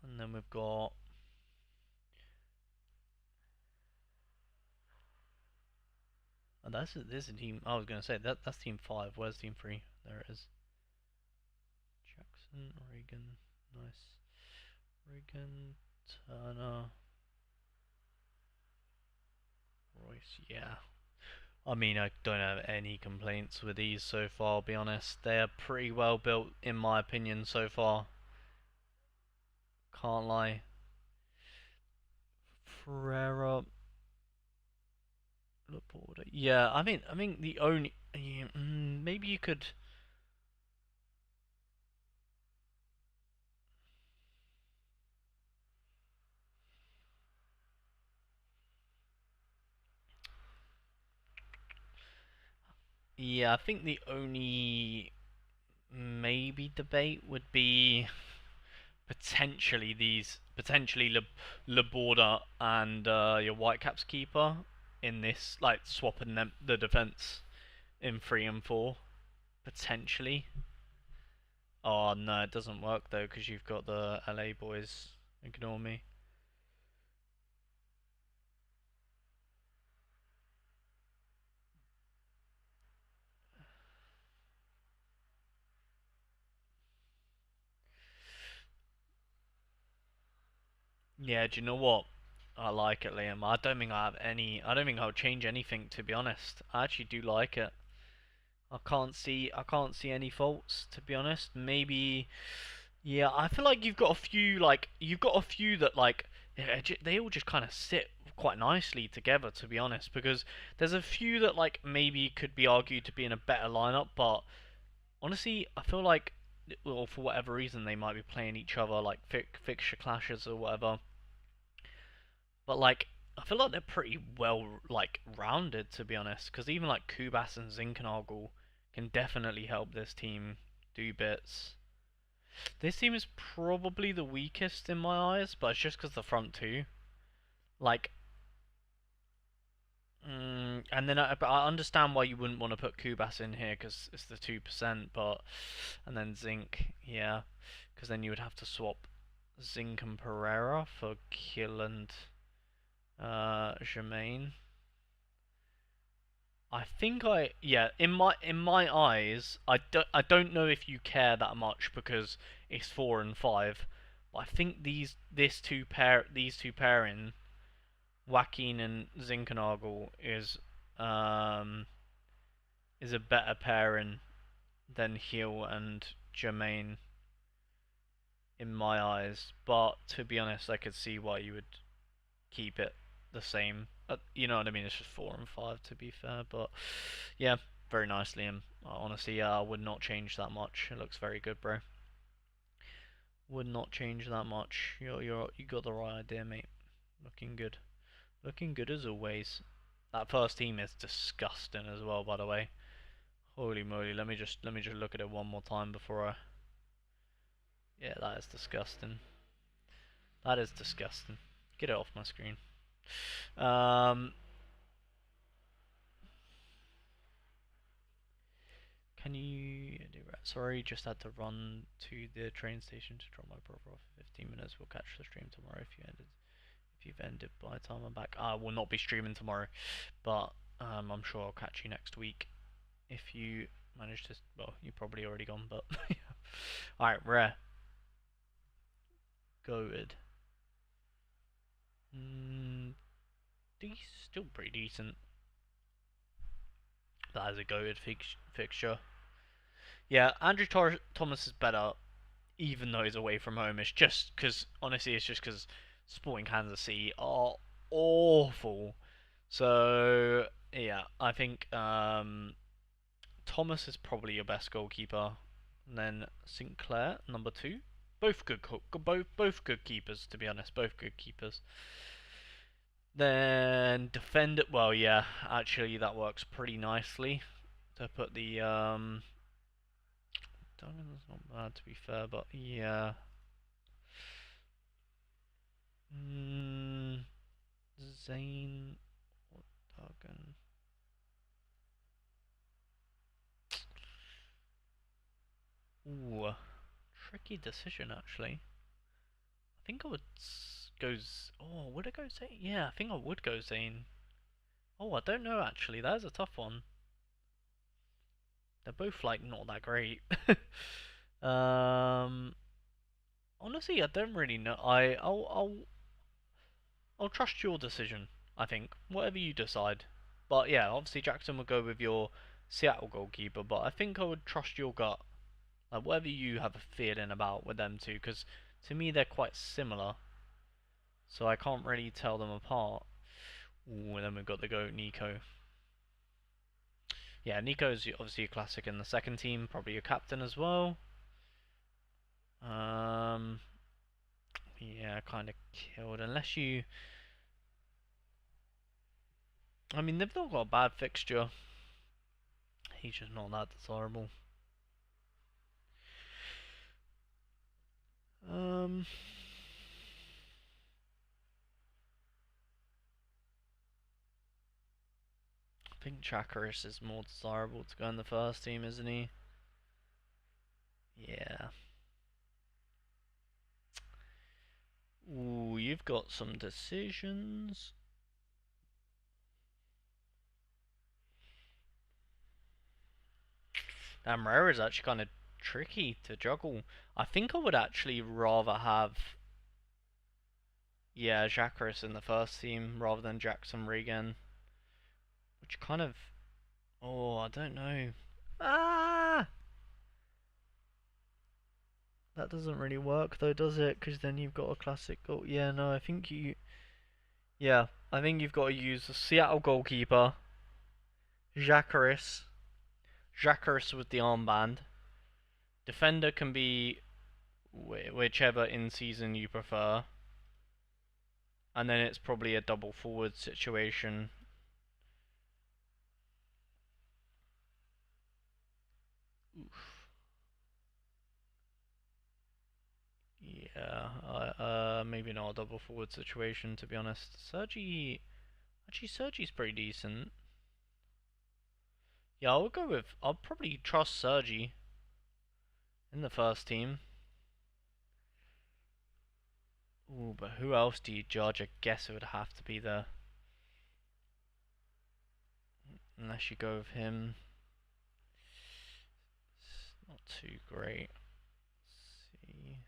And then we've got. Oh, this is team. I was gonna say that's team 5. Where's team 3? There it is. Jackson, Reagan, nice. Reagan, Turner, Royce. Yeah. I mean, I don't have any complaints with these so far. I'll be honest, they are pretty well built in my opinion so far. Can't lie. Ferreira, Laporta. Yeah, I mean the only yeah, maybe you could. Yeah, I think the only maybe debate would be potentially Laborda and your Whitecaps keeper in this, like swapping the defense in 3 and 4 potentially. Oh no, it doesn't work though because you've got the LA boys. Ignore me. Yeah, do you know what? I like it, Liam. I don't think I have any. I don't think I'll change anything to be honest. I actually do like it. I can't see any faults to be honest. Maybe yeah, I feel like you've got a few that like they all just kind of sit quite nicely together to be honest because there's a few that like maybe could be argued to be in a better lineup, but honestly, I feel like well for whatever reason they might be playing each other like fixture clashes or whatever. But like I feel like they're pretty well like rounded, to be honest. Because even like Kubas and Zinkernagel can definitely help this team do bits. This team is probably the weakest in my eyes, but it's just because the front two. Like, and then but I understand why you wouldn't want to put Kubas in here because it's the 2%, but and then Zinc, yeah, because then you would have to swap Zinc and Pereira for Kill and Jermaine. I think yeah, in my eyes, I don't know if you care that much because it's 4 and 5, but I think these two pairing Joaquin and Zinkernagel is a better pairing than Heal and Jermaine in my eyes. But to be honest, I could see why you would keep it the same. You know what I mean? It's just 4 and 5 to be fair, but yeah, very nice, Liam. Honestly, I would not change that much. It looks very good, bro. Would not change that much. You got the right idea, mate. Looking good. Looking good as always. That first team is disgusting as well, by the way. Holy moly! Let me just look at it one more time before I. Yeah, that is disgusting. That is disgusting. Get it off my screen. Um, can you do that? Sorry, just had to run to the train station to drop my brother off for 15 minutes. We'll catch the stream tomorrow if you've ended by the time I'm back. I will not be streaming tomorrow, but I'm sure I'll catch you next week if you manage to. Well, you're probably already gone, but all right, rare, goated. Still pretty decent. That is a goated fixture. Yeah, Andrew Thomas is better, even though he's away from home. It's just because, honestly, it's just because Sporting Kansas City are awful. So, yeah, I think Thomas is probably your best goalkeeper. And then Sinclair, number 2. Both both good keepers, to be honest. Both good keepers. Then defender. Well, yeah, actually that works pretty nicely to put the Duggan's not bad to be fair, but yeah. Zane or Duggan. Ooh, tricky decision actually. I think I would go. Oh, would I go Zane? Yeah, I think I would go Zane. Oh, I don't know actually. That is a tough one. They're both like not that great. um, honestly, I don't really know. I'll trust your decision. I think whatever you decide. But yeah, obviously Jackson would go with your Seattle goalkeeper. But I think I would trust your gut. Like whatever you have a feeling about with them two, because to me they're quite similar. So I can't really tell them apart. Ooh, and then we've got the goat Nico. Yeah, Nico's obviously a classic in the second team, probably your captain as well. Yeah, kind of killed. Unless you, I mean, they've not got a bad fixture. He's just not that desirable. I think Chakaris is more desirable to go in the first team, isn't he? Yeah. Ooh, you've got some decisions. Damn, Rare is actually kind of tricky to juggle. I think I would actually rather have, yeah, Jackaris in the first team rather than Jackson Regan. Which kind of, oh, I don't know. Ah! That doesn't really work though, does it? Because then you've got a classic goal. Yeah, no, I think yeah, I think you've got to use the Seattle goalkeeper, Jackaris. Jackaris with the armband. Defender can be whichever in season you prefer. and then it's probably a double forward situation. Oof. Yeah, maybe not a double forward situation, to be honest. Sergi's pretty decent. Yeah, I'll probably trust Sergi in the first team. Ooh, but who else do you judge? I guess it would have to be unless you go with him. It's not too great. Let's see.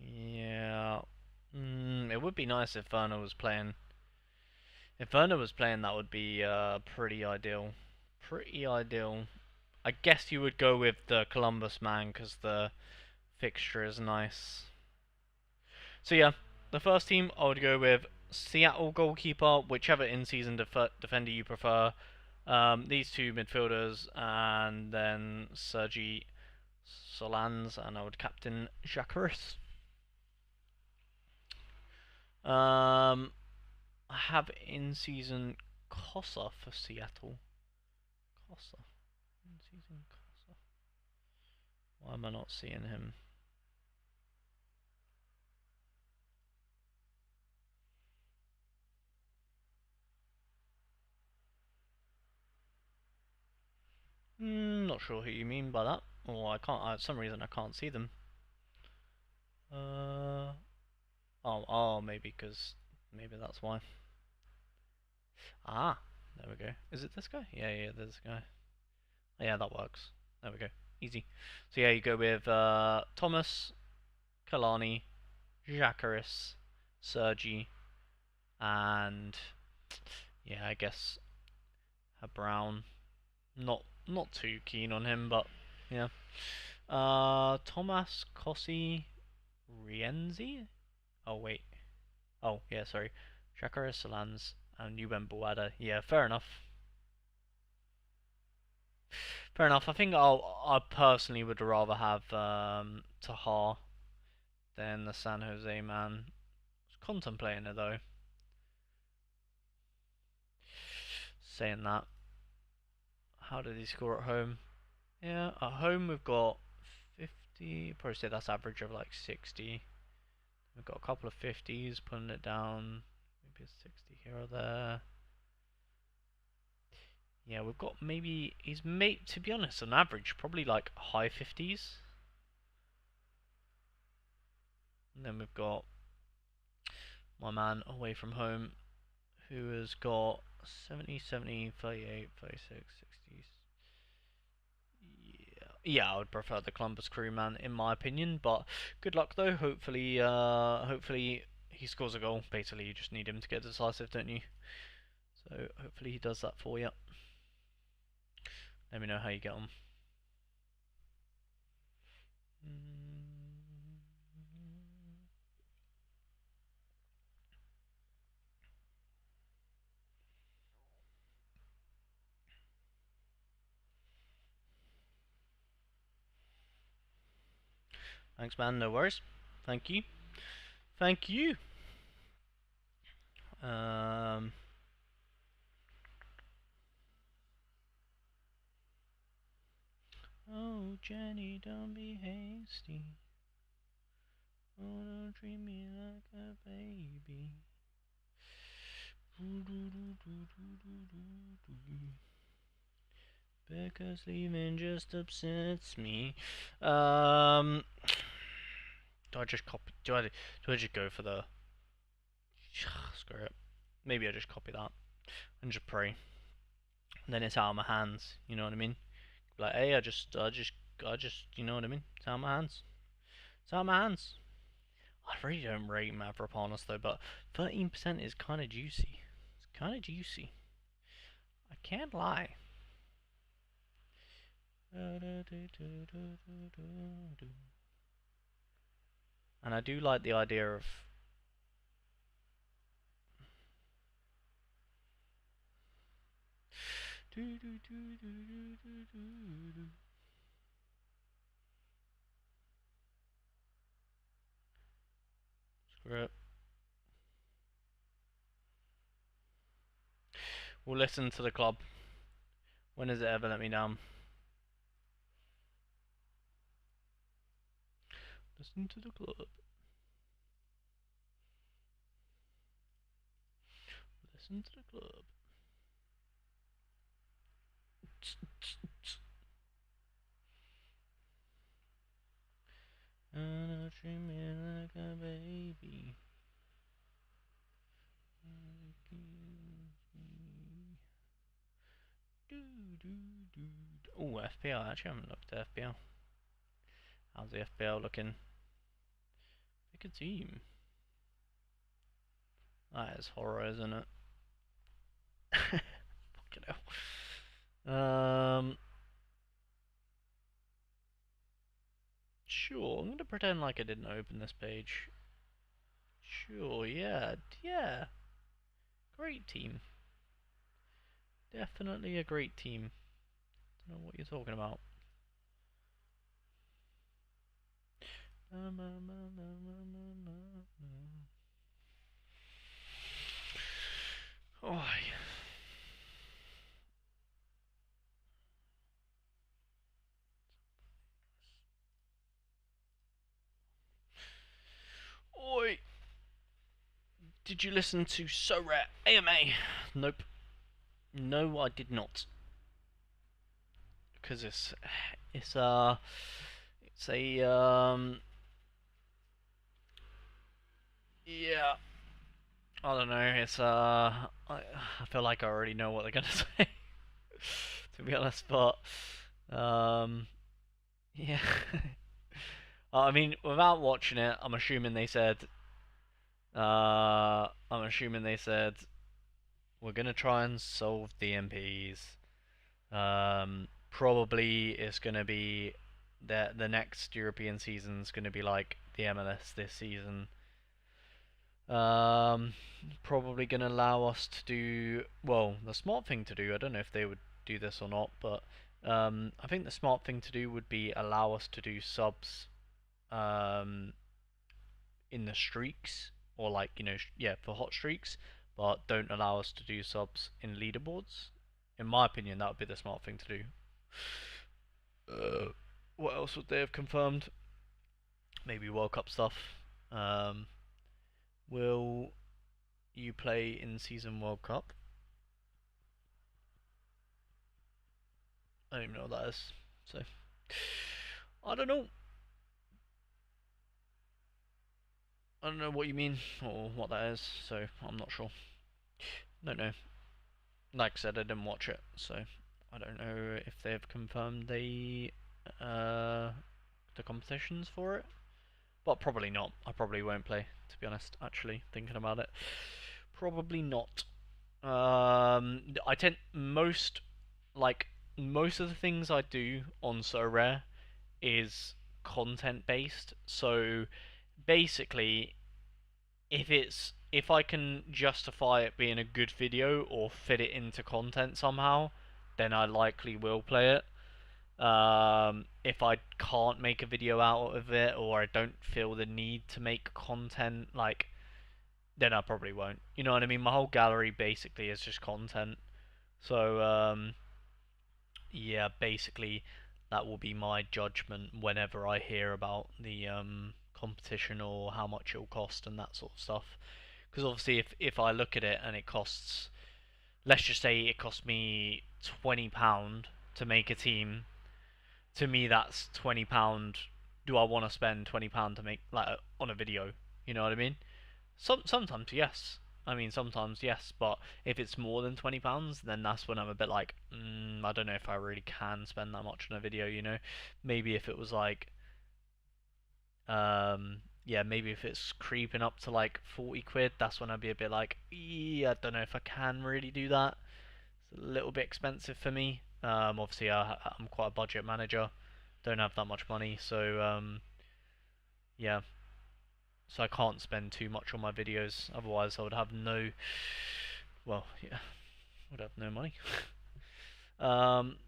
Yeah. It would be nice if Werner was playing. If Werner was playing, that would be pretty ideal. Pretty ideal. I guess you would go with the Columbus man because the fixture is nice. So yeah, the first team I would go with Seattle goalkeeper, whichever in-season defender you prefer. These two midfielders, and then Sergi Solans, and I would captain Jacques. I have in-season Cossa for Seattle. Cossa. In-season Cossa. Why am I not seeing him? Not sure who you mean by that. Or I can't. For some reason I can't see them. Maybe because maybe that's why. Ah, there we go. Is it this guy? Yeah, there's this guy. Yeah, that works. There we go. Easy. So yeah, you go with Thomas, Kalani, Jacques, Sergi, and yeah, I guess Brown. Not too keen on him, but yeah. Thomas Cossi Rienzi. Oh wait. Oh yeah, sorry. Jacques Solans and Yuben Boada. Yeah, fair enough. Fair enough. I think I personally would rather have Tahar than the San Jose man. I was contemplating it though. Saying that, how did he score at home? Yeah, at home we've got 50. Probably say that's average of like 60. We've got a couple of 50s, putting it down. Maybe a 60 here or there. Yeah, we've got maybe he's made, to be honest, on average probably like high 50s. And then we've got my man away from home who has got 70, 70, 38, 36, 60s. Yeah, I would prefer the Columbus Crew man in my opinion, but good luck though. Hopefully he scores a goal. Basically, you just need him to get decisive, don't you? So hopefully he does that for you. Let me know how you get on. Thanks, man. No worries. Thank you. Thank you. Oh, Jenny, don't be hasty. Oh, don't treat me like a baby. Because leaving just upsets me. Do I just copy? Do I just go for the? Screw it. Maybe I just copy that and just pray. And then it's out of my hands. You know what I mean? Like, hey, you know what I mean? It's out of my hands. It's out of my hands. I really don't rate Mavropanos though, but 13% is kind of juicy. It's kind of juicy. I can't lie. And I do like the idea of Rip. We'll listen to the club. When has it ever let me down? Listen to the club. Listen to the club. And treat me like a baby. Oh, FPL. Actually, I haven't looked at FPL. How's the FPL looking? Pick a team. That is horror, isn't it? Fucking hell. Sure. I'm gonna pretend like I didn't open this page. Sure. Yeah. Yeah. Great team. Definitely a great team. Don't know what you're talking about. Oh. Oi! Did you listen to Sorare AMA? Nope. No, I did not. Because it's a yeah. I don't know. I feel like I already know what they're gonna say. To be honest, but yeah. I mean, without watching it, I'm assuming they said. I'm assuming they said we're gonna try and solve the MPs. Probably it's gonna be the next European season's gonna be like the MLS this season. Um, Probably gonna allow us to do well. The smart thing to do, I don't know if they would do this or not, but I think the smart thing to do would be allow us to do subs um, in the streaks or like yeah, for hot streaks, but don't allow us to do subs in leaderboards. In my opinion, that would be the smart thing to do. What else would they have confirmed? Maybe World Cup stuff. Um, will you play in season World Cup? I don't even know what that is. So I don't know. I don't know what you mean or what that is. So I'm not sure. Don't know. Like I said, I didn't watch it, so I don't know if they've confirmed uh, the competitions for it. But probably not. I probably won't play, to be honest. Actually, thinking about it, probably not. I tend most of the things I do on So Rare is content based. So basically, if I can justify it being a good video or fit it into content somehow, then I likely will play it. If I can't make a video out of it or I don't feel the need to make content, like, then I probably won't. You know what I mean? My whole gallery basically is just content. So yeah, basically that will be my judgment whenever I hear about the competition or how much it'll cost and that sort of stuff. Because obviously, if I look at it and it costs, let's just say it cost me £20 to make a team, to me that's £20. Do I want to spend £20 to make like on a video? You know what I mean? Sometimes yes. I mean sometimes yes, but if it's more than £20, then that's when I'm a bit like, I don't know if I really can spend that much on a video. Maybe if it was like, yeah, maybe if it's creeping up to like 40 quid, that's when I'd be a bit like, I don't know if I can really do that. It's a little bit expensive for me. Obviously, I'm quite a budget manager, don't have that much money, so yeah, so I can't spend too much on my videos. Otherwise, I would have no, well, yeah, would have no money.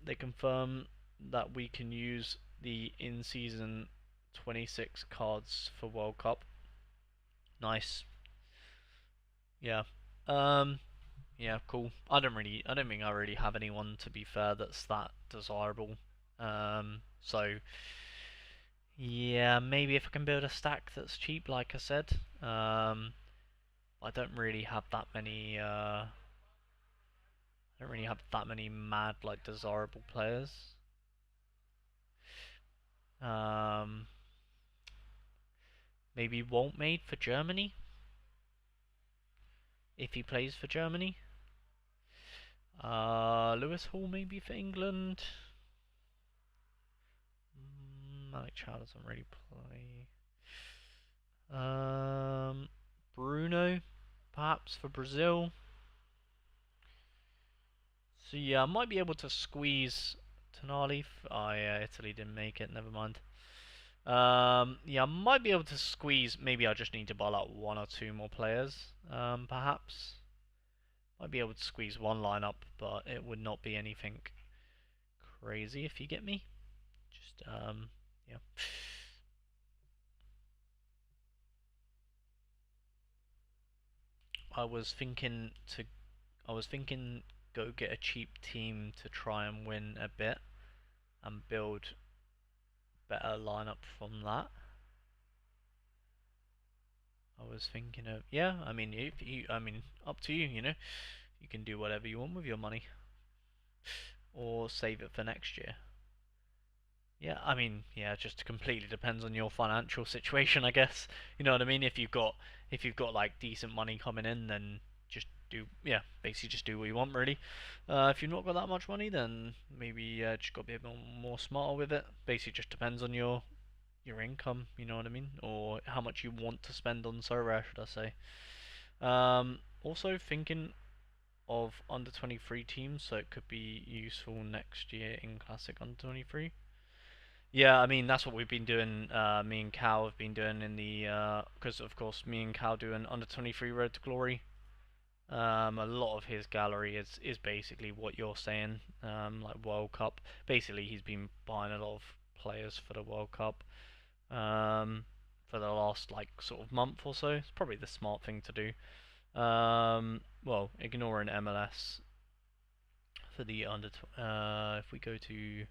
They confirm that we can use the in-season 26 cards for World Cup. Nice. Yeah. Um. Yeah. Cool. I don't think I really have anyone, to be fair, that's that desirable. So yeah, maybe if I can build a stack that's cheap, like I said. I don't really have that many. I don't really have that many mad like desirable players. Um. Maybe Walt made for Germany if he plays for Germany. Lewis Hall maybe for England. Malik Chow doesn't really play. Um, Bruno, perhaps for Brazil. So yeah, I might be able to squeeze Tonali. Oh yeah, Italy didn't make it. Never mind. Yeah, I might be able to squeeze. Maybe I just need to buy like one or two more players. Perhaps might be able to squeeze one lineup, but it would not be anything crazy if you get me. Just yeah. I was thinking to I was thinking go get a cheap team to try and win a bit and build better lineup from that. I was thinking of yeah, I mean if you I mean up to you, you know. You can do whatever you want with your money or save it for next year. Yeah, I mean, yeah, it just completely depends on your financial situation, I guess. You know what I mean? If you've got like decent money coming in, then just do yeah, basically just do what you want really. If you've not got that much money, then maybe just got to be a bit more smarter with it. Basically, just depends on your income. You know what I mean? Or how much you want to spend on Sorare, should I say? Also thinking of under 23 teams, so it could be useful next year in Classic under 23. Yeah, I mean that's what we've been doing. Me and Cal have been doing in the because of course me and Cal do an under 23 Road to Glory. A lot of his gallery is basically what you're saying, like World Cup. Basically, he's been buying a lot of players for the World Cup. For the last like sort of month or so. It's probably the smart thing to do. Well, ignoring MLS for the under. If we go to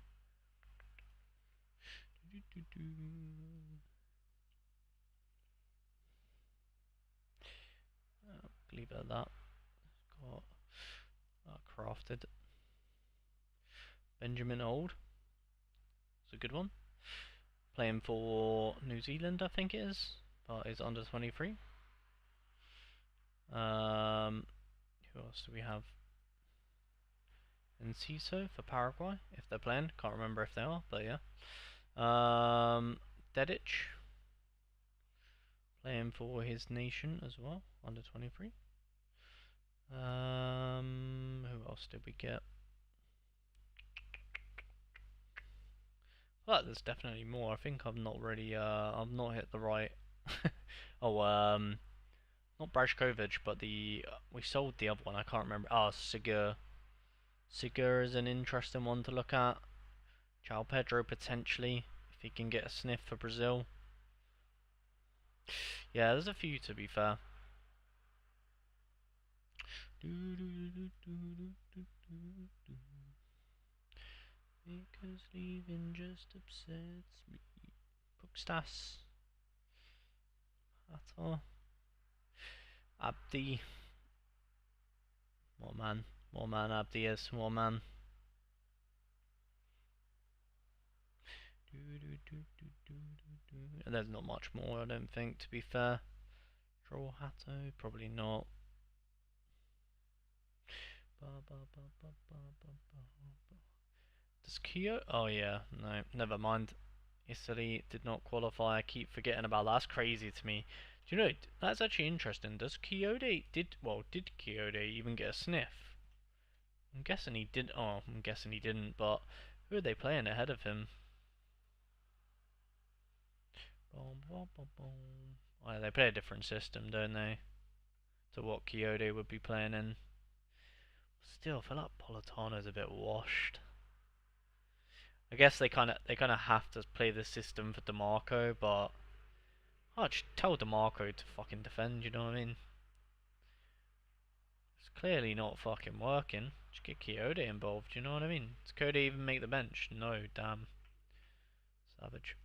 leave it at that. Got crafted. Benjamin Old. It's a good one. Playing for New Zealand, I think it is, but is under 23. Who else do we have? Enciso for Paraguay, if they're playing. Can't remember if they are, but yeah. Dedic playing for his nation as well, under 23. Who else did we get? Well, there's definitely more. I think I've not really, I've not hit the right. Oh, not Brajkovic, but we sold the other one. I can't remember. Oh, Sigur. Sigur is an interesting one to look at. João Pedro potentially, if he can get a sniff for Brazil. Yeah, there's a few to be fair. Because leaving just upsets me. Pugstas. Hatar. Abdi. More man. More man Abdi is. More man. And there's not much more, I don't think, to be fair. Troll Hatto, probably not. Does Kyo? Oh yeah, no, never mind. Italy did not qualify. I keep forgetting about that. That's crazy to me. Do you know? That's actually interesting. Did Kyoto even get a sniff? I'm guessing he did. Oh, I'm guessing he didn't. But who are they playing ahead of him? Oh, yeah, they play a different system, don't they? To what Kyoto would be playing in. Still, I feel like Politano's a bit washed. I guess they kind of have to play the system for DeMarco, but Oh, just tell DeMarco to fucking defend, you know what I mean? It's clearly not fucking working. Just get Coyote involved, you know what I mean? Does Coyote even make the bench? No, damn. Savage.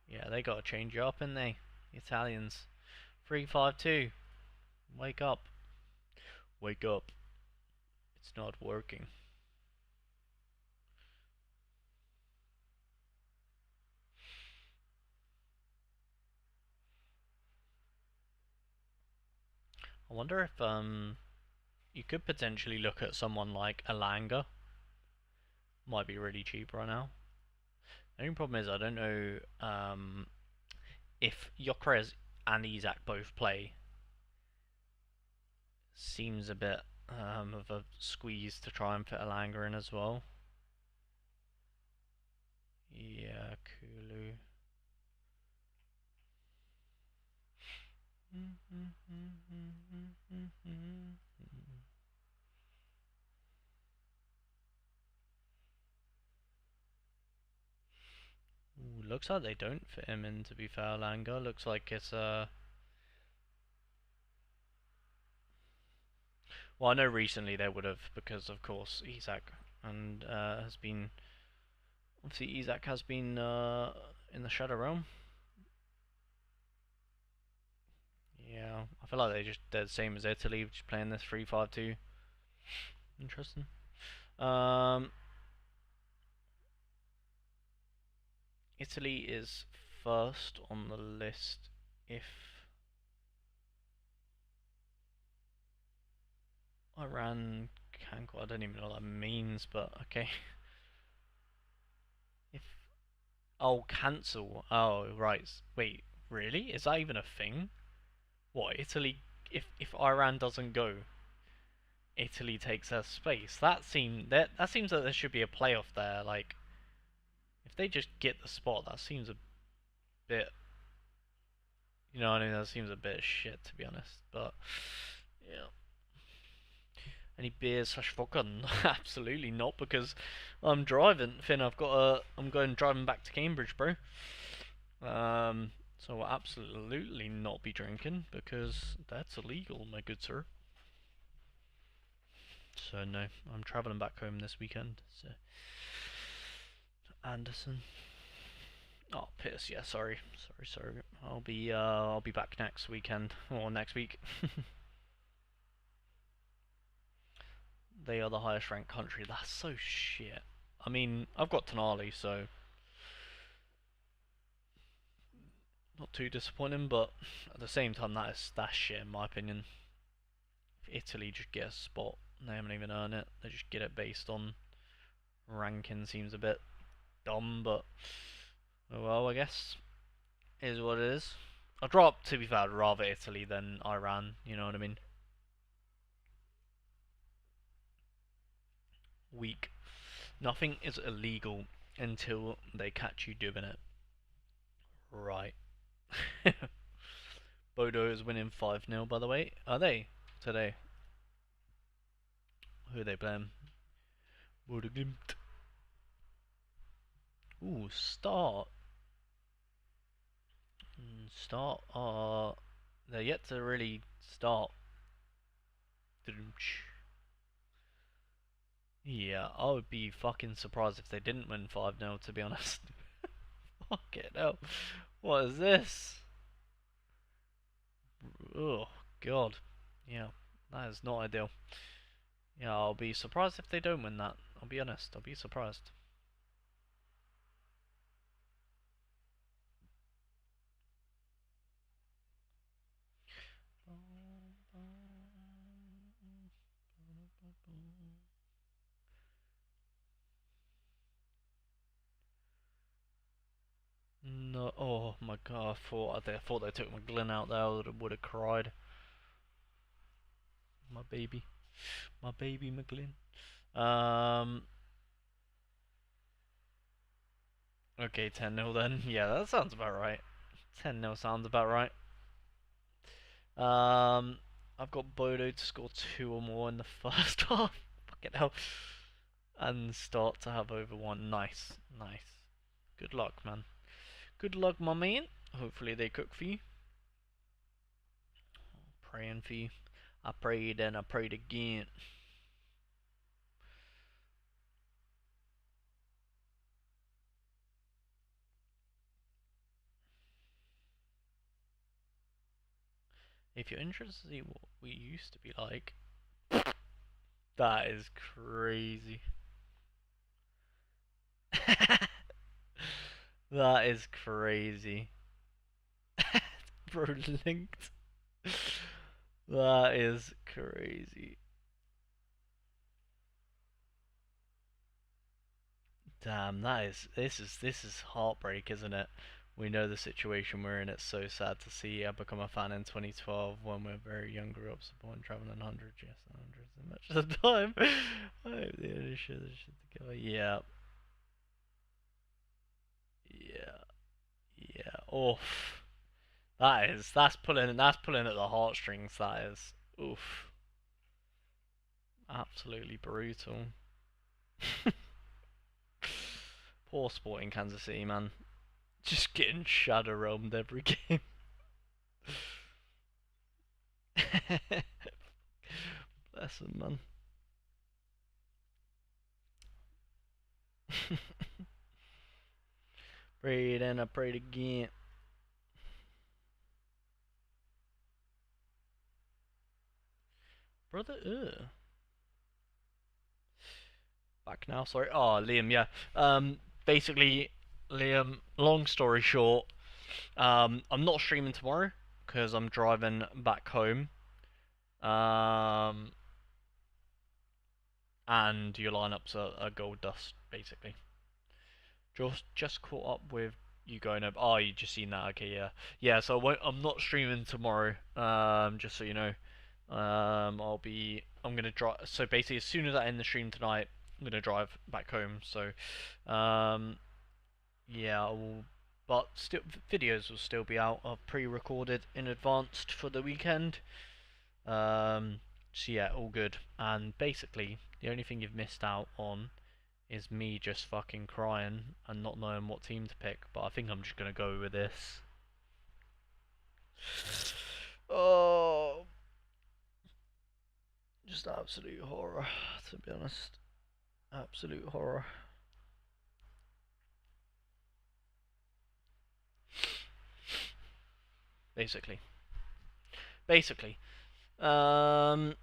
Yeah, they gotta change you up, innit they? The Italians. 3-5-2. Wake up. Wake up. It's not working. I wonder if you could potentially look at someone like Alanga. Might be really cheap right now. The only problem is I don't know if Gyökeres and Isak both play. Seems a bit of a squeeze to try and fit Alanga in as well. Yeah, Kulu. Ooh, looks like they don't fit him in, to be fair, Langa. Looks like it's well, I know recently they would have, because of course Isak and has been obviously Isak has been in the Shadow Realm. Yeah, I feel like they're the same as Italy, just playing this 3-5-2. Interesting. Um, Italy is first on the list if Iran cancel. I don't even know what that means, but okay. If cancel. Oh right. Wait, really? Is that even a thing? What, Italy? If Iran doesn't go, Italy takes their space. That seems that there should be a playoff there. Like, if they just get the spot, that seems a bit. You know what I mean? That seems a bit shit, to be honest. But yeah. Any beers slash vodka? Absolutely not, because I'm driving. Finn, I'm going driving back to Cambridge, bro. So I'll absolutely not be drinking because that's illegal, my good sir. So no, I'm travelling back home this weekend. So Anderson. Oh, piss. Yeah, sorry. I'll be back next weekend or next week. They are the highest ranked country. That's so shit. I mean, I've got Tonali, so not too disappointing. But at the same time, that's shit in my opinion. If Italy just get a spot, they haven't even earned it. They just get it based on ranking. Seems a bit dumb, but oh well, I guess is what it is. To be fair, I'd rather Italy than Iran. You know what I mean? Weak. Nothing is illegal until they catch you doing it. Right. Bodo is winning 5-0, by the way. Are they? Today. Who are they playing? Bodo Glimt. Ooh, start. Start. They're yet to really start. Yeah, I would be fucking surprised if they didn't win 5-0, to be honest. Fuck it hell. What is this? Oh, God. Yeah, that is not ideal. Yeah, I'll be surprised if they don't win that. I'll be honest, I'll be surprised. No, oh my god, I thought they took McGlynn out there. I would have cried. My baby McGlynn. Um, okay, 10-0 then. Yeah, that sounds about right. 10-0 sounds about right. I've got Bodo to score 2 or more in the first half. Fucking hell. and start to have over one. Nice, nice. Good luck, man. Good luck, my man. Hopefully they cook for you. Praying for you. I prayed and I prayed again. If you're interested to see what we used to be like, that is crazy. That is crazy. Bro linked. That is crazy. Damn, this is heartbreak, isn't it? We know the situation we're in. It's so sad to see. I become a fan in 2012 when we're very young, grew up supporting traveling hundreds, yes, hundreds and much of the time. I hope the only shit together. Yeah, yeah, yeah. Oof. That's pulling at the heartstrings. That is. Oof. Absolutely brutal. Poor Sporting Kansas City, man. Just getting shadow roamed every game. Bless him, man. Prayed and I prayed again. Brother, back now, sorry. Oh, Liam, yeah. Basically, Liam, long story short, I'm not streaming tomorrow because I'm driving back home. Um, and your lineup's a gold dust, basically. Just caught up with you going up. Oh, you just seen that? Okay, yeah, yeah. So I'm not streaming tomorrow. Just so you know. I'm gonna drive. So basically, as soon as I end the stream tonight, I'm gonna drive back home. So, um, yeah, I will. But still, videos will still be out. I've pre-recorded in advance for the weekend. So yeah, all good. And basically, the only thing you've missed out on is me just fucking crying and not knowing what team to pick. But I think I'm just gonna go with this. Oh, just absolute horror, to be honest. Absolute horror. Basically. Basically. Um,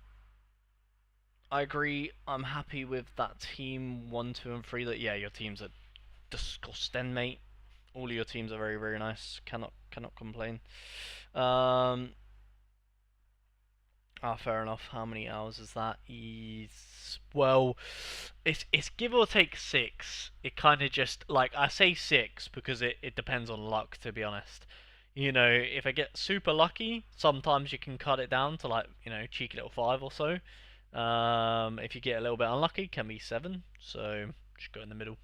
I agree. I'm happy with that team 1, 2, and 3. That, yeah, your teams are disgusting, mate. All of your teams are very, very nice. Cannot complain. Um, fair enough. How many hours is that? Well, it's give or take 6. It kind of just like I say 6 because it depends on luck. To be honest, if I get super lucky, sometimes you can cut it down to like cheeky little 5 or so. If you get a little bit unlucky, it can be 7. So just go in the middle.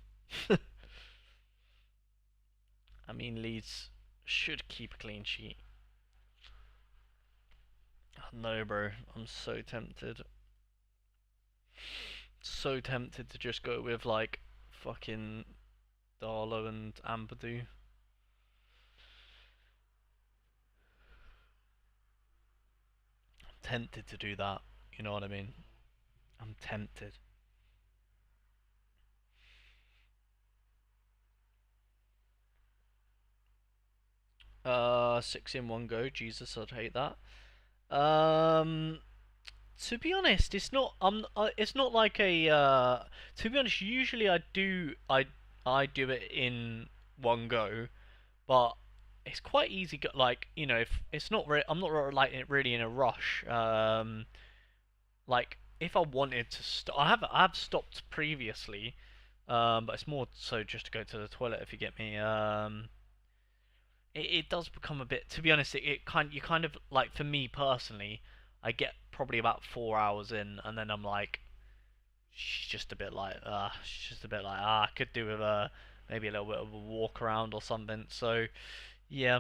I mean, Leeds should keep a clean sheet. No, bro. I'm so tempted. So tempted to just go with like fucking Darlow and Ampadu. I'm tempted to do that. You know what I mean? I'm tempted. 6 in one go. Jesus, I'd hate that. Um, to be honest, it's not. It's not like a. To be honest, usually I do it in one go, but it's quite easy. Like if it's not. I'm not like really in a rush. Like if I wanted to stop, I have stopped previously, but it's more so just to go to the toilet if you get me. It does become a bit. To be honest, you kind of like for me personally, I get probably about 4 hours in, and then I'm like, she's just a bit like, she's just a bit like, I could do with maybe a little bit of a walk around or something. So yeah,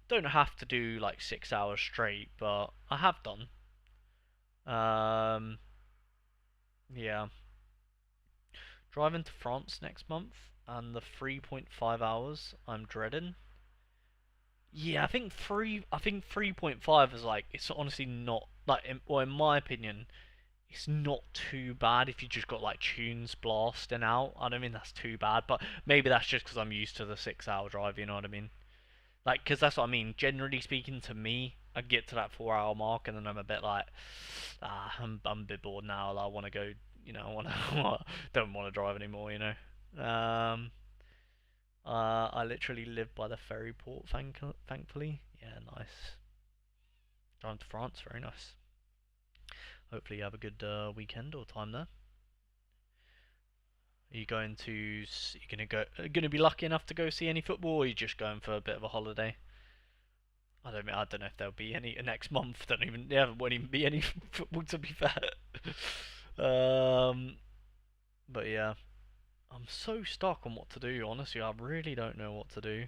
don't have to do like 6 hours straight, but I have done. Um, yeah. Driving to France next month, and the 3.5 hours I'm dreading. Yeah, I think 3.5 is like it's honestly not like well in my opinion it's not too bad if you just got like tunes blasting out. I don't mean that's too bad, but maybe that's just because I'm used to the 6 hour drive. You know what I mean? Like, because that's what I mean. Generally speaking, to me, I get to that 4 hour mark and then I'm a bit like, I'm a bit bored now. I want to go. You know, I want to don't want to drive anymore. You know. I literally live by the ferry port. Thankfully, yeah, nice. Driving to France, very nice. Hopefully, you have a good weekend or time there. Are you going to? You gonna be lucky enough to go see any football, or are you just going for a bit of a holiday? I don't know if there'll be any next month. Don't even. There won't even be any football to be fair. um, but yeah, I'm so stuck on what to do. Honestly, I really don't know what to do.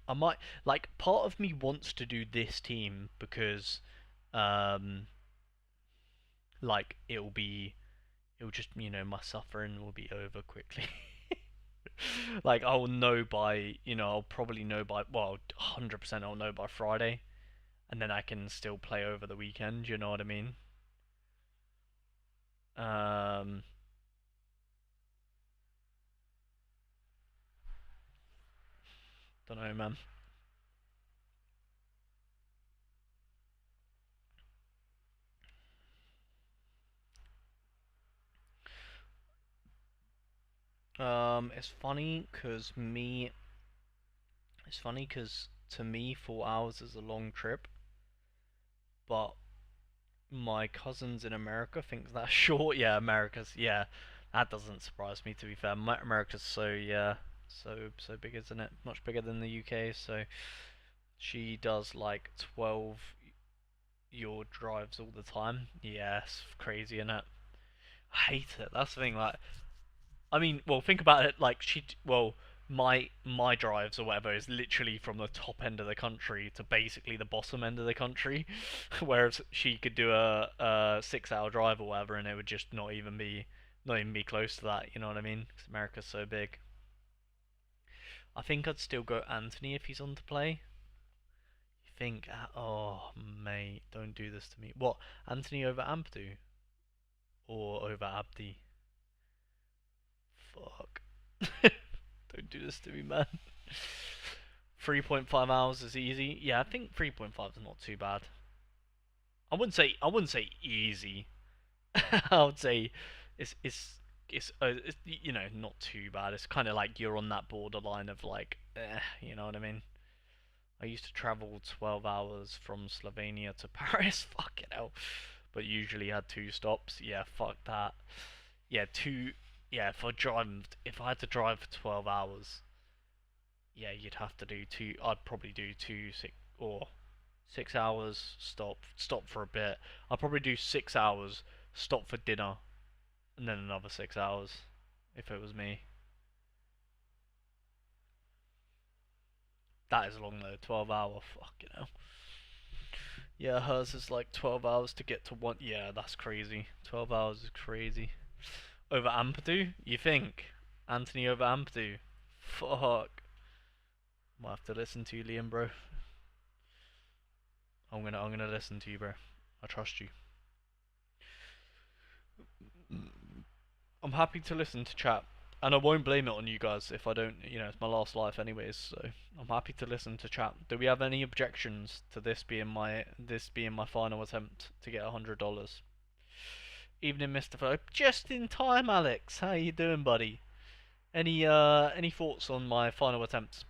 I might like part of me wants to do this team because, um, like it'll just my suffering will be over quickly. Like I'll know by I'll probably know by 100% I'll know by Friday, and then I can still play over the weekend. You know what I mean? Um, don't know, man. It's funny because to me 4 hours is a long trip, but my cousins in America think that's short. Yeah, that doesn't surprise me to be fair. America's so big, isn't it? Much bigger than the UK. So she does like 12 your drives all the time. Yeah, it's crazy, isn't it? I hate it. That's the thing. Like, I mean, well, think about it. Like, my drives or whatever is literally from the top end of the country to basically the bottom end of the country, whereas she could do a 6 hour drive or whatever, and it would just not even be close to that. You know what I mean? 'Cause America's so big. I think I'd still go Anthony if he's on to play. You think? Oh, mate, don't do this to me. What? Anthony over Ampadu or over Abdi? Fuck. Don't do this to me, man. 3.5 hours is easy. Yeah, I think 3.5 is not too bad. I wouldn't say easy. I would say it's not too bad. It's kind of like you're on that borderline of like you know what I mean? I used to travel 12 hours from Slovenia to Paris. Fucking hell. But usually had two stops. Yeah, fuck that. Yeah, two. Yeah, if I had to drive for 12 hours, yeah, you'd have to do two. I'd probably do 6 hours. Stop for a bit. I'd probably do 6 hours. Stop for dinner, and then another 6 hours, if it was me. That is long though. 12 hour. Fucking hell. Yeah, hers is like 12 hours to get to one. Yeah, that's crazy. 12 hours is crazy. Over Ampadu? You think? Anthony over Ampadu? Fuck. Might have to listen to you, Liam, bro. I'm gonna listen to you, bro. I trust you. I'm happy to listen to chat, and I won't blame it on you guys if I don't. It's my last life anyways, so I'm happy to listen to chat. Do we have any objections to this being my final attempt to get $100? Evening, Mr. Fo. Just in time, Alex. How you doing, buddy? Any thoughts on my final attempt?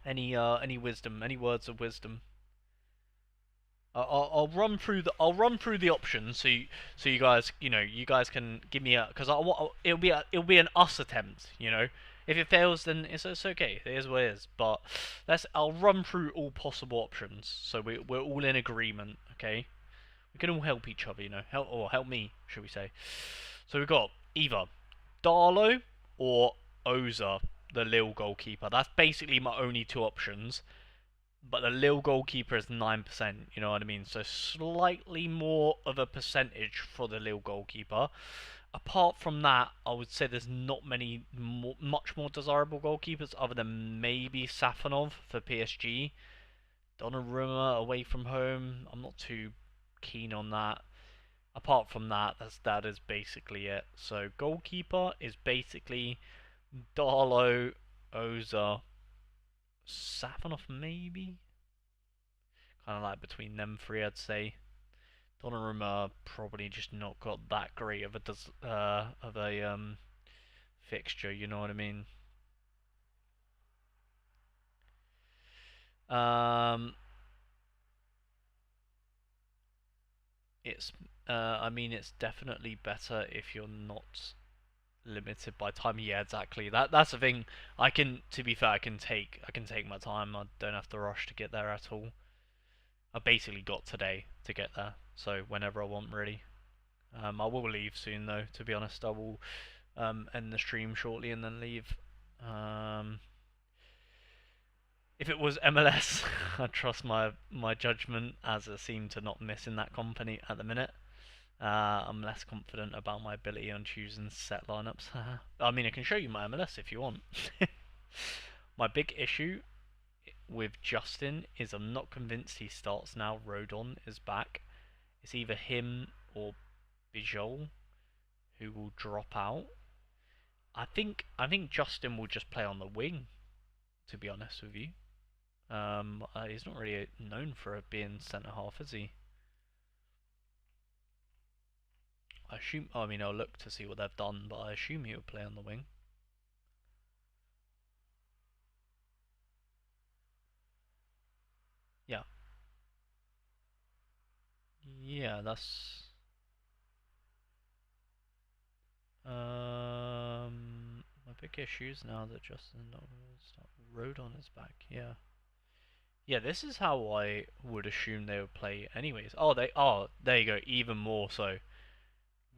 Any wisdom? Any words of wisdom? I'll run through the options so you guys you guys can give me a because it'll be an us attempt. If it fails then it's okay, it is what it is, but I'll run through all possible options so we're all in agreement. Okay, we can all help each other, help me, should we say. So we've got either Darlow or Oza, the Lille goalkeeper. That's basically my only two options. but the Lille goalkeeper is 9%, you know what I mean? So slightly more of a percentage for the Lille goalkeeper. Apart from that, I would say there's not much more desirable goalkeepers other than maybe Safanov for PSG. Donnarumma away from home, I'm not too keen on that. Apart from that, that is basically it. So goalkeeper is basically Darlow, Oza, Safanov maybe? Kind of like between them three, I'd say. Donnarumma probably just not got that great of a fixture. You know what I mean? Um, it's I mean it's definitely better if you're not limited by time. Yeah, exactly. That's the thing. To be fair, I can take my time. I don't have to rush to get there at all. I basically got today to get there, so whenever I want, really. I will leave soon though. To be honest, I will end the stream shortly and then leave. Um, if it was MLS, I'd trust my judgment, as I seem to not miss in that company at the minute. I'm less confident about my ability on choosing set lineups. I mean, I can show you my MLS if you want. My big issue with Justin is I'm not convinced he starts now. Rodon is back. It's either him or Bijol who will drop out. I think Justin will just play on the wing. To be honest with you, he's not really known for being centre half, is he? I assume. I mean, I'll look to see what they've done, but I assume he'll play on the wing. Yeah, yeah. That's my big issues now that Justin Rodon is back. Yeah. Yeah, this is how I would assume they would play anyways. There you go, even more so.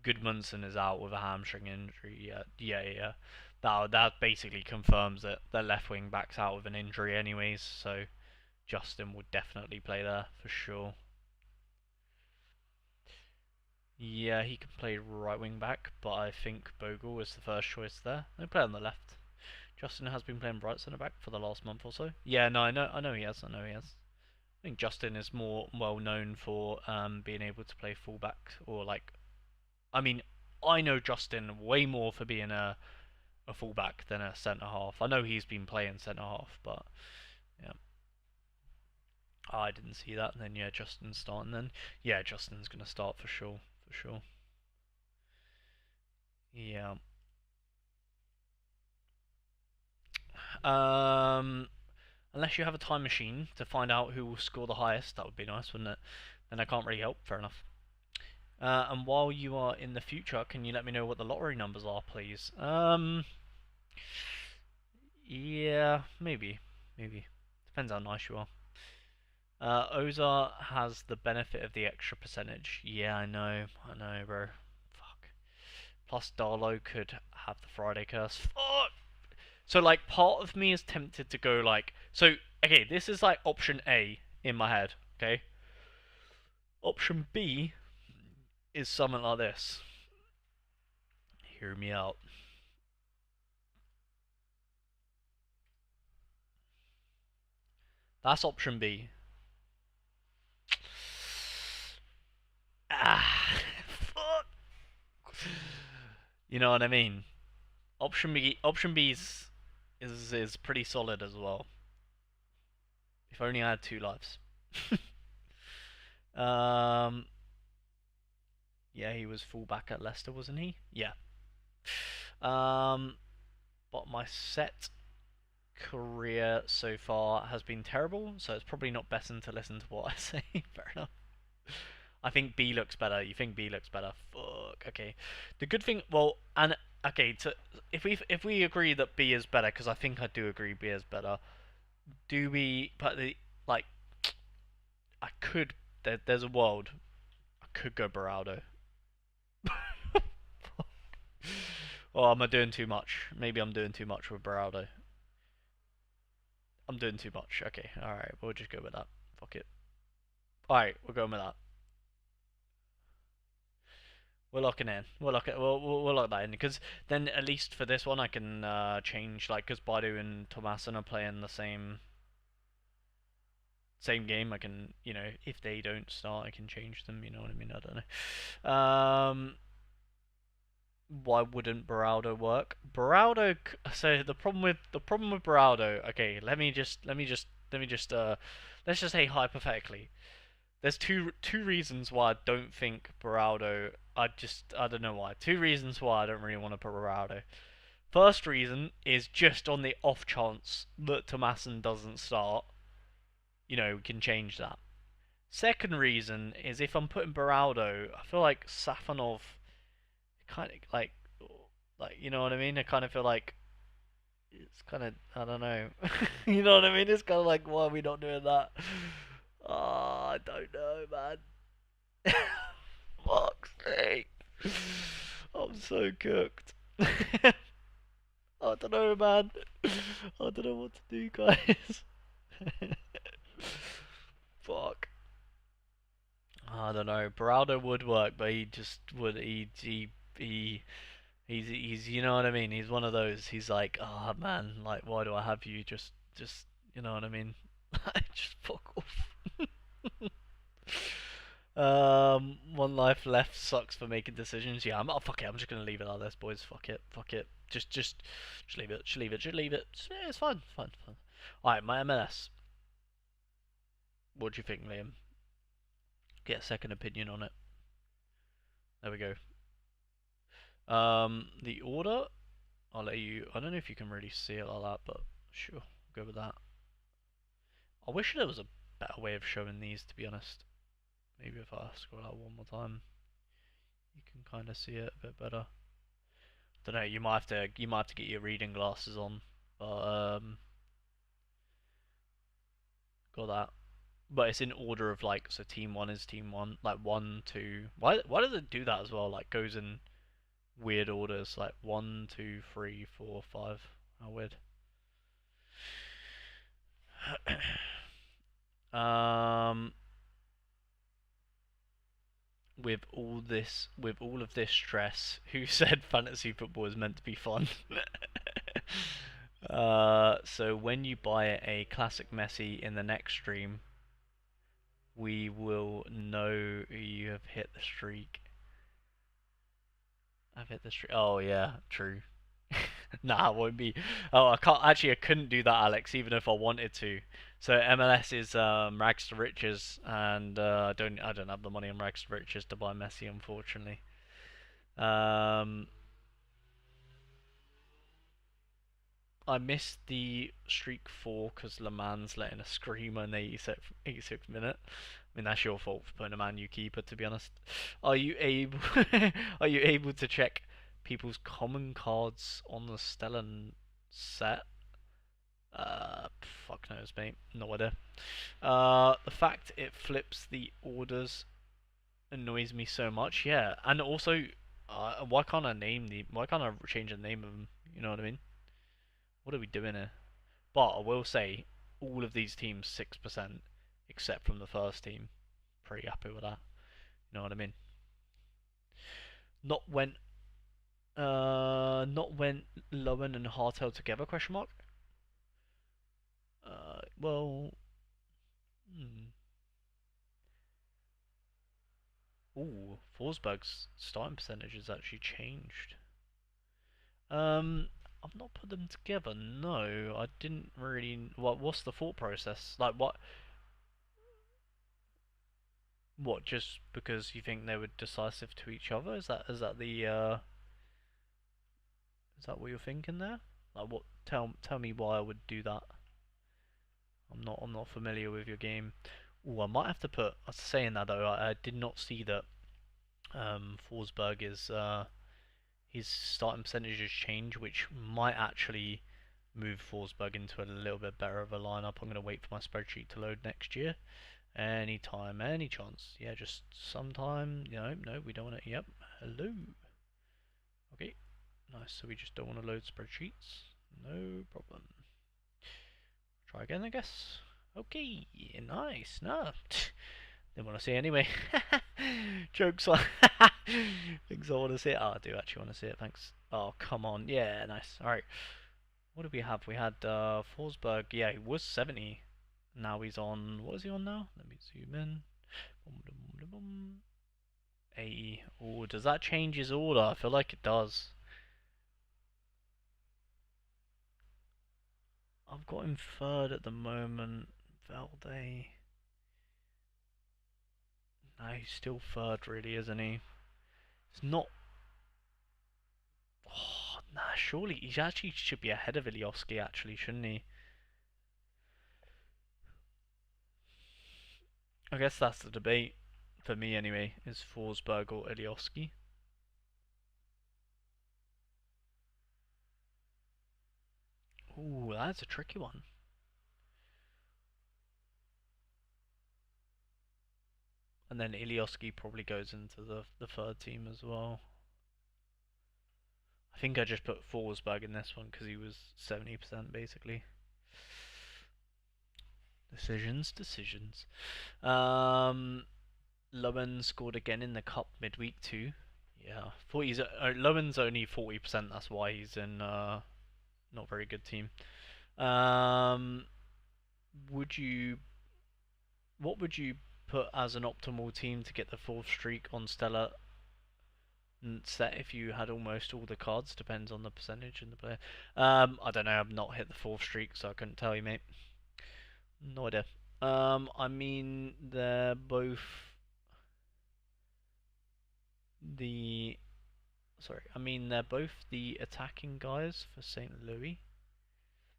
Goodmanson is out with a hamstring injury. Yeah. That basically confirms that the left wing back's out with an injury anyways, so Justin would definitely play there for sure. Yeah, he can play right wing back, but I think Bogle is the first choice there. They play on the left. Justin has been playing right centre back for the last month or so. Yeah, no, I know he has. I know he has. I think Justin is more well known for being able to play fullback or like. I mean, I know Justin way more for being a fullback than a centre half. I know he's been playing centre half, but yeah, I didn't see that. And then yeah, Justin's starting. Then yeah, Justin's gonna start for sure, for sure. Yeah. Um, unless you have a time machine to find out who will score the highest, that would be nice, wouldn't it? Then I can't really help. Fair enough. And while you are in the future, can you let me know what the lottery numbers are, please? Yeah, maybe. Depends how nice you are. Ozar has the benefit of the extra percentage. Yeah, I know, bro. Fuck. Plus, Darlow could have the Friday curse. Fuck! So, like, part of me is tempted to go, like. So, okay, this is like option A in my head, okay? Option B is something like this. Hear me out. That's option B. Ah, fuck. You know what I mean? Option B is pretty solid as well. If only I had two lives. um, yeah, he was fullback at Leicester, wasn't he? Yeah. Um, but my set career so far has been terrible, so it's probably not best to listen to what I say. Fair enough. I think B looks better. You think B looks better? Fuck. Okay. The good thing, well, and okay, if we agree that B is better, because I think I do agree B is better. Do we? But like, I could. There's a world. I could go Beraldo. Or am I doing too much? Maybe I'm doing too much with Beraldo. I'm doing too much. Okay, alright, we'll just go with that. Fuck it. Alright, we're going with that. We're locking in. We'll lock that in because then at least for this one I can change like because Baidu and Tomasin are playing the same game. I can if they don't start I can change them. You know what I mean? I don't know. Why wouldn't Beraldo work? Beraldo. So the problem with Beraldo. Okay, let's just say hypothetically. There's two reasons why I don't think Beraldo. I don't know why. Two reasons why I don't really want to put Beraldo. First reason is just on the off chance that Tomasin doesn't start. We can change that. Second reason is if I'm putting Beraldo, I feel like Safanov kind of like you know what I mean. I kind of feel like it's kind of I don't know. You know what I mean? It's kind of like why are we not doing that? Oh, I don't know, man. Fuck's sake. I'm so cooked. I don't know, man. I don't know what to do, guys. Fuck. I don't know. Beraldo would work, but he just would. He's. You know what I mean. He's one of those. He's like, oh man, like, why do I have you? Just. You know what I mean. Just fuck off. One life left sucks for making decisions. Yeah, fuck it. I'm just gonna leave it like this, boys. Fuck it. Fuck it. Just leave it. Just leave it. Just leave it. Yeah, it's fine. Fine. Fine. All right, my MLS. What do you think, Liam? Get a second opinion on it. There we go. The order. I'll let you. I don't know if you can really see it like that, but sure, go with that. I wish there was a better way of showing these, to be honest. Maybe if I scroll out one more time, you can kind of see it a bit better. Don't know. You might have to get your reading glasses on, but got that. But it's in order of like so team one is team one, like one, two. Why does it do that as well? Like goes in weird orders, like one, two, three, four, five. How weird. um, with all of this stress, who said fantasy football is meant to be fun? So when you buy a classic Messi in the next stream, we will know you have hit the streak. I've hit the streak. Oh yeah, true. Nah, it won't be. Oh, I can't. Actually, I couldn't do that, Alex, even if I wanted to. So MLS is rags to riches, and I don't have the money on rags to riches to buy Messi, unfortunately. Um, I missed the streak 4 because Le Mans letting a screamer in the 86th minute. I mean, that's your fault for putting a Man U keeper, to be honest. Are you able Are you able to check people's common cards on the Stellan set? Fuck knows, mate. No idea. The fact it flips the orders annoys me so much. Yeah, and also, why can't I change the name of them? You know what I mean? What are we doing here? But I will say, all of these teams 6%, except from the first team. Pretty happy with that. You know what I mean? Not when, not when Lowen and Hartel together? Question mark. Well, hmm. Ooh, Forsberg's starting percentage has actually changed. I've not put them together. No, I didn't really. What's the thought process? Like, what? What? Just because you think they were decisive to each other? Is that what you're thinking there? Like, what? Tell me why I would do that. I'm not familiar with your game. Ooh, I might have to put. I was saying that though. I did not see that. Forsberg is his starting percentages change, which might actually move Forsberg into a little bit better of a lineup. I'm going to wait for my spreadsheet to load next year. Anytime, any chance. Yeah, just sometime. No, we don't want to. Yep. Hello. Okay. Nice. So we just don't want to load spreadsheets. No problem. Try again, I guess. Okay, nice. No, didn't want to see it anyway. Jokes on. Things I want to see it. Oh, I do actually want to see it. Thanks. Oh, come on. Yeah, nice. All right. What did we have? We had Forsberg. Yeah, he was 70. Now he's on. What is he on now? Let me zoom in. 80. Oh, does that change his order? I feel like it does. I've got him third at the moment. Valde. No, he's still third, really, isn't he? It's not. Oh, nah, surely he actually should be ahead of Ilioski, actually, shouldn't he? I guess that's the debate for me, anyway. Is Forsberg or Ilioski? Ooh, that's a tricky one. And then Ilioski probably goes into the third team as well. I think I just put Forsberg in this one because he was 70% basically. Decisions. Lowen scored again in the cup midweek too. Yeah, 40's Lowen's only 40%. That's why he's in not very good team. Would you? What would you put as an optimal team to get the fourth streak on Stella set if you had almost all the cards? Depends on the percentage and the player. I don't know. I've not hit the fourth streak, so I couldn't tell you, mate. No idea. I mean, they're both the. Sorry, I mean they're both the attacking guys for St. Louis.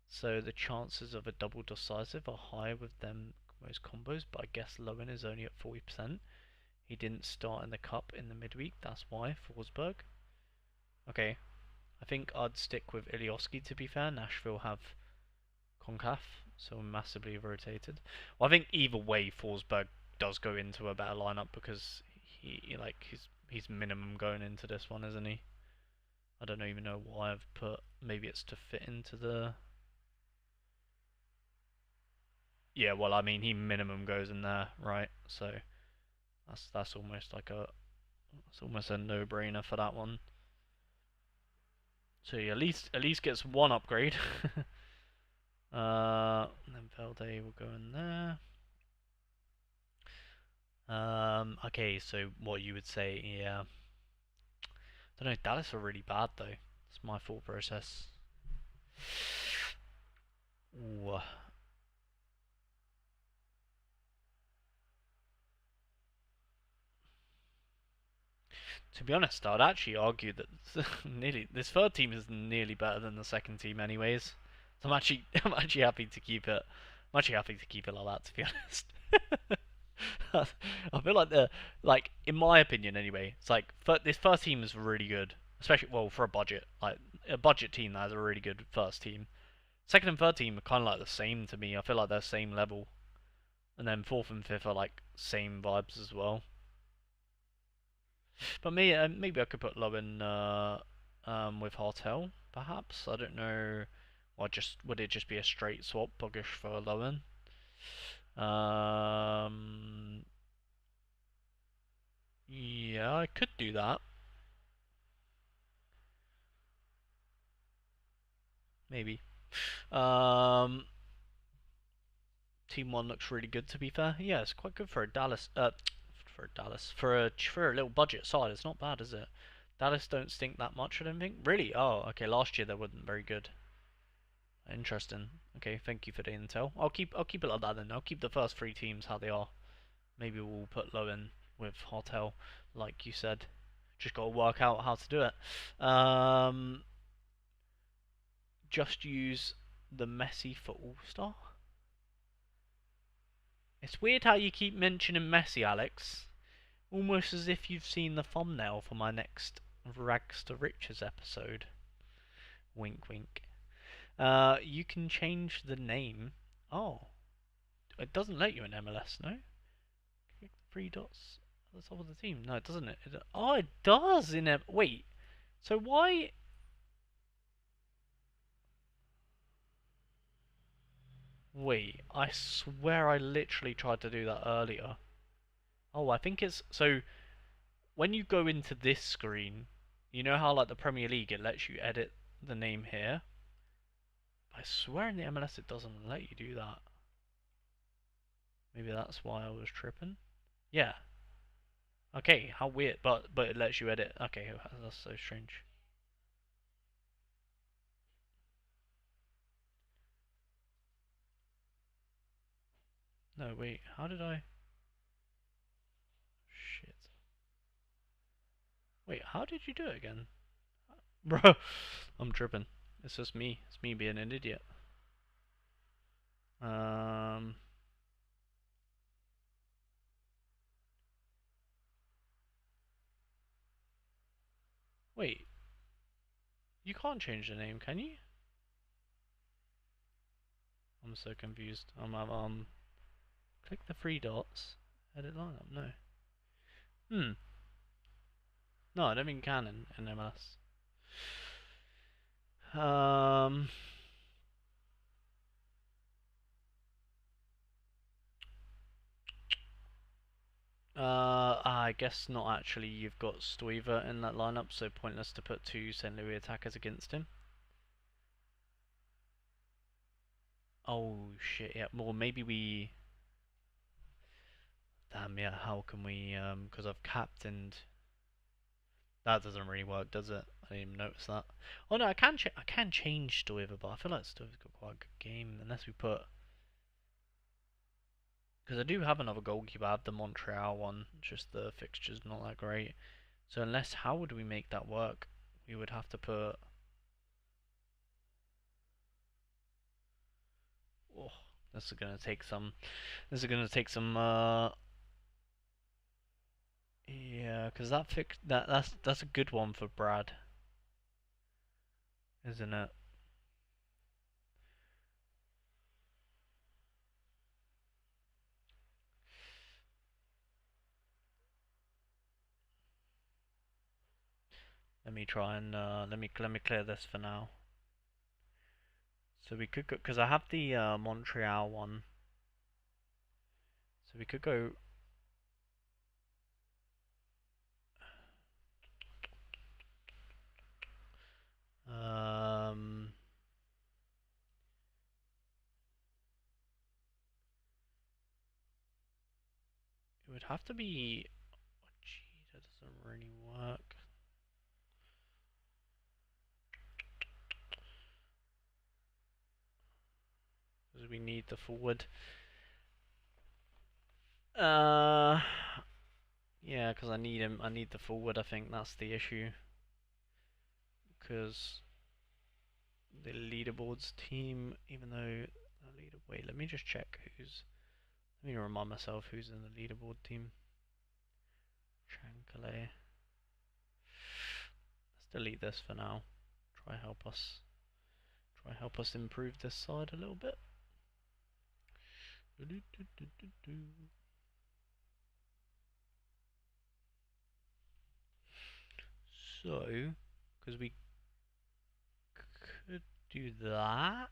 So the chances of a double decisive are high with them most combos, but I guess Lowen is only at 40%. He didn't start in the cup in the midweek, that's why. Forsberg. Okay, I think I'd stick with Ilioski to be fair. Nashville have CONCACAF, so massively rotated. Well, I think either way, Forsberg does go into a better lineup because he's minimum going into this one, isn't he? I don't even know why I've put. Maybe it's to fit into the. Yeah, well, I mean, he minimum goes in there, right? So that's almost like it's almost a no-brainer for that one. So he at least gets one upgrade. And then Velde will go in there. Okay, so what you would say, yeah. I don't know, Dallas are really bad though. That's my thought process. Ooh. To be honest, I'd actually argue that nearly this third team is nearly better than the second team, anyways. So I'm actually happy to keep it. I'm actually happy to keep it like that. To be honest, I feel like in my opinion, anyway, it's like this first team is really good, especially well for a budget, like a budget team that has a really good first team. Second and third team are kind of like the same to me. I feel like they're same level, and then fourth and fifth are like same vibes as well. But maybe I could put Lowen with Hartel, perhaps. I don't know. Or just would it just be a straight swap, Bogish for Lowen? Yeah, I could do that. Maybe. Um, Team one looks really good. To be fair, yeah, it's quite good for a Dallas. For a little budget side, it's not bad, is it? Dallas don't stink that much, I don't think. Really? Oh, okay. Last year they weren't very good. Interesting. Okay, thank you for the intel. I'll keep it like that then. I'll keep the first three teams how they are. Maybe we'll put Lowen with Hartel, like you said. Just gotta work out how to do it. Just use the Messi for All Star. It's weird how you keep mentioning Messi, Alex. Almost as if you've seen the thumbnail for my next Rags to Riches episode. Wink, wink. You can change the name. Oh, it doesn't let you in MLS, no? Click the three dots at the top of the team. No, it doesn't. Oh, it does in a. Wait. So why? Wait, I swear I literally tried to do that earlier. Oh, I think it's so when you go into this screen, you know how like the Premier League it lets you edit the name here? I swear in the MLS it doesn't let you do that. Maybe that's why I was tripping. Yeah. Okay, how weird, but it lets you edit. Okay, that's so strange. No, wait, how did I? Shit. Wait, how did you do it again? Bro, I'm tripping. It's just me. It's me being an idiot. Um, wait, you can't change the name, can you? I'm so confused. Click the three dots. Edit lineup. No. Hmm. No, I don't mean can in MLS. Um. I guess not actually. You've got Stuyver in that lineup, so pointless to put two St. Louis attackers against him. Oh shit! Yeah. Well, maybe we. Damn. Yeah. How can we? Because I've captained. That doesn't really work, does it? I didn't even notice that. Oh no, I can change Stuyver, but I feel like Stuyver's got quite a good game unless we put. Because I do have another goalkeeper. I have the Montreal one. Just the fixture's not that great. So unless how would we make that work? We would have to put. Oh, this is gonna take some. This is gonna take some. Yeah, because that's a good one for Brad, isn't it? Let me try and let me clear this for now. So we could go because I have the Montreal one. So we could go. Um, it would have to be. Oh, gee, that doesn't really work. Because we need the forward. Uh, yeah, because I need him. I need the forward. I think that's the issue. Because the leaderboards team, even though the leader. Wait, let me just check who's. Let me remind myself who's in the leaderboard team. Chancalay. Let's delete this for now. Try help us. Try help us improve this side a little bit. So, because we could do that.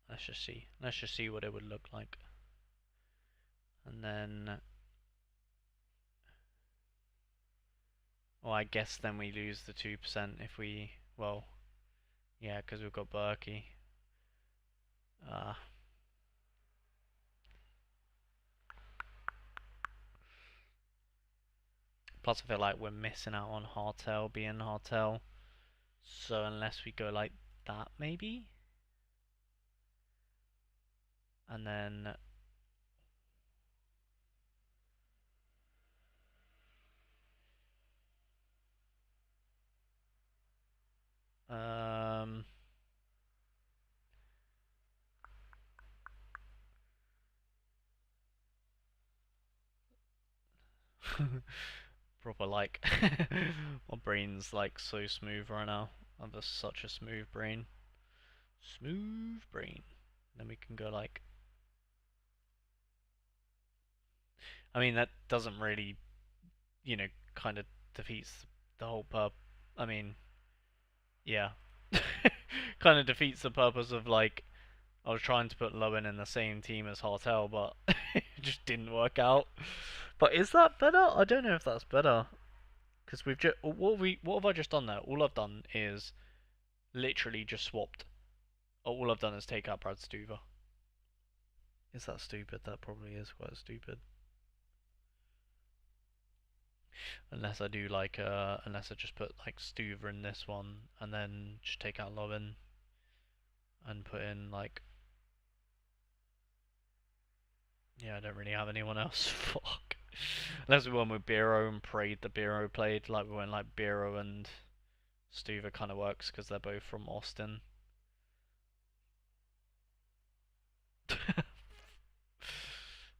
Let's just see. Let's just see what it would look like. And then, well, I guess then we lose the 2% if we, well, yeah, because we've got Berkey. Uh, Plus, I feel like we're missing out on Hartel being Hartel. So unless we go like that, maybe, and then um, proper like my brain's like so smooth right now. I'm just such a smooth brain. Smooth brain. Then we can go like. I mean that doesn't really, kind of defeats the whole pub. I mean, yeah. Kind of defeats the purpose of like I was trying to put Lowen in the same team as Hartel, but it just didn't work out. But is that better? I don't know if that's better because we've just what have I just done there? All I've done is literally just swapped. All I've done is take out Brad Stuver. Is that stupid? That probably is quite stupid. Unless I do like unless I just put like Stuver in this one and then just take out Lowen and put in like yeah, I don't really have anyone else. Fuck. Unless we went with Biro and prayed the Biro played, like we went like Biro and Stuver kind of works because they're both from Austin.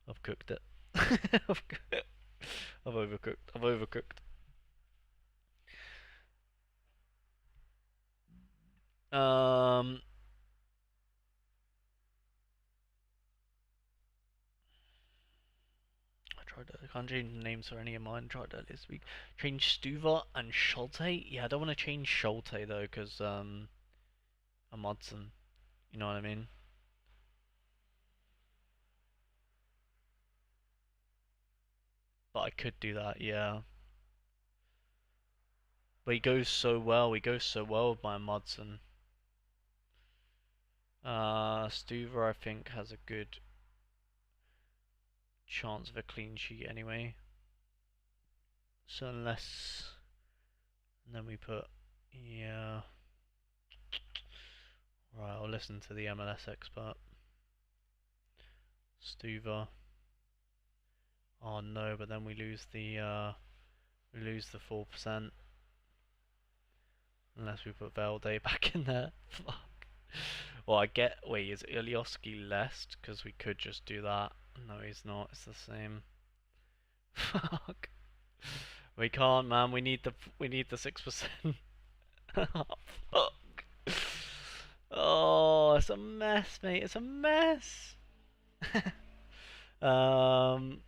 I've cooked it. I've overcooked. I've overcooked. Um, I can't change names for any of mine. Tried that this week. Change Stuver and Schulte. Yeah, I don't want to change Schulte though, because I'm Hudson. You know what I mean? But I could do that, yeah. But he goes so well. He goes so well with my Mudson. Stuver, I think, has a good chance of a clean sheet anyway. So unless, and then we put, yeah. Right, I'll listen to the MLS expert. Stuver. Oh no, but then we lose the 4%. Unless we put Valde back in there. Fuck. Well, I get. Wait, is Ilioski less? Because we could just do that. No, he's not. It's the same. Fuck. We can't, man. We need the 6%. Fuck. Oh, it's a mess, mate. It's a mess. um,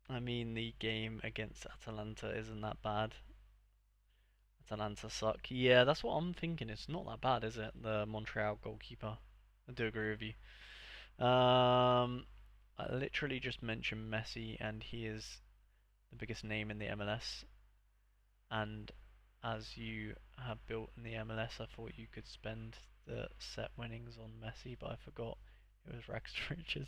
I mean, the game against Atalanta isn't that bad. Atalanta suck. Yeah, that's what I'm thinking. It's not that bad, is it? The Montreal goalkeeper. I do agree with you. I literally just mentioned Messi, and he is the biggest name in the MLS. And as you have built in the MLS, I thought you could spend the set winnings on Messi, but I forgot it was Rex Riches.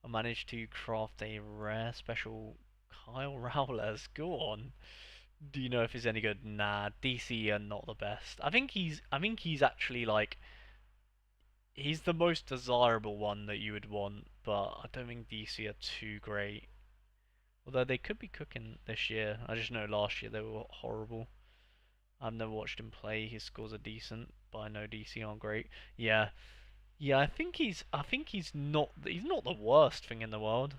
I managed to craft a rare special Kyle Rowles. Go on. Do you know if he's any good? Nah, DC are not the best. I think he's actually like he's the most desirable one that you would want, but I don't think DC are too great. Although they could be cooking this year. I just know last year they were horrible. I've never watched him play. His scores are decent, but I know DC aren't great. Yeah, yeah. I think he's not the worst thing in the world.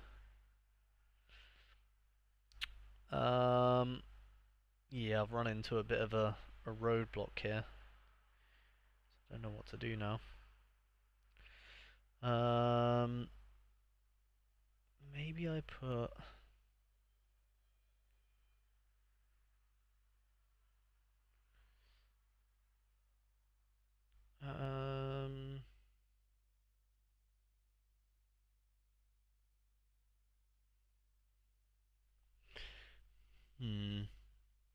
Um, yeah, I've run into a bit of a roadblock here. Don't know what to do now. Um, maybe I put. Um,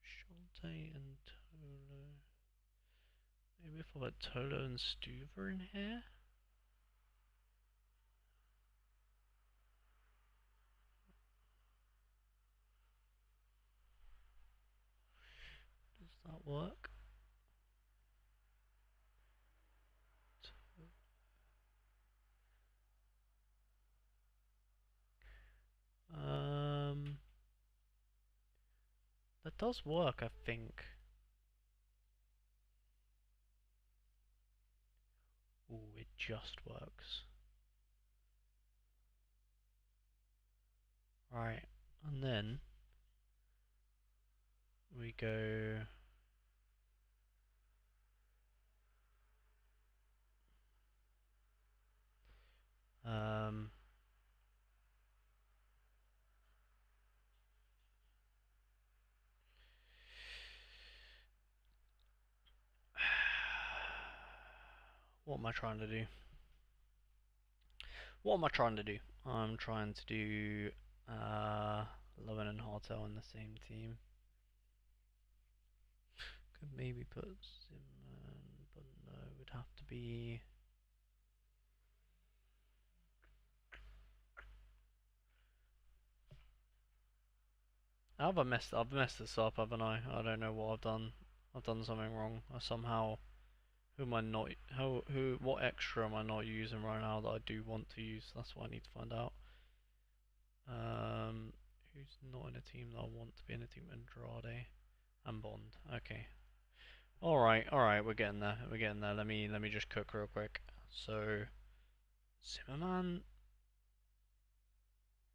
Schulte and Tolo. Maybe if I put Tolo and Stuver in here. Does that work? Um, that does work, I think. Ooh, it just works. Right, and then we go. Um, What am I trying to do? What am I trying to do? I'm trying to do Lowen and Hartel on the same team. Could maybe put Zimmerman, but no, it would have to be. I've messed this up, haven't I? I don't know what I've done. I've done something wrong. I somehow, who am I not? What extra am I not using right now that I do want to use? That's what I need to find out. Who's not in a team that I want to be in a team? Andrade and Bond. Okay. All right. We're getting there. We're getting there. Let me just cook real quick. So, Zimmerman,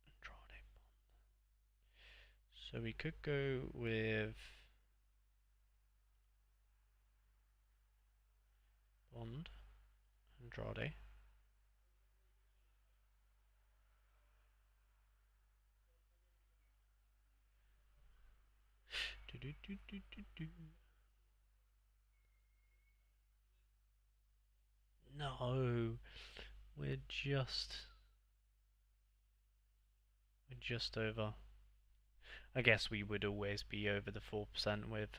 Andrade, Bond. So we could go with Bond, Andrade. Do do do do do do. No, we're just over. I guess we would always be over the 4% with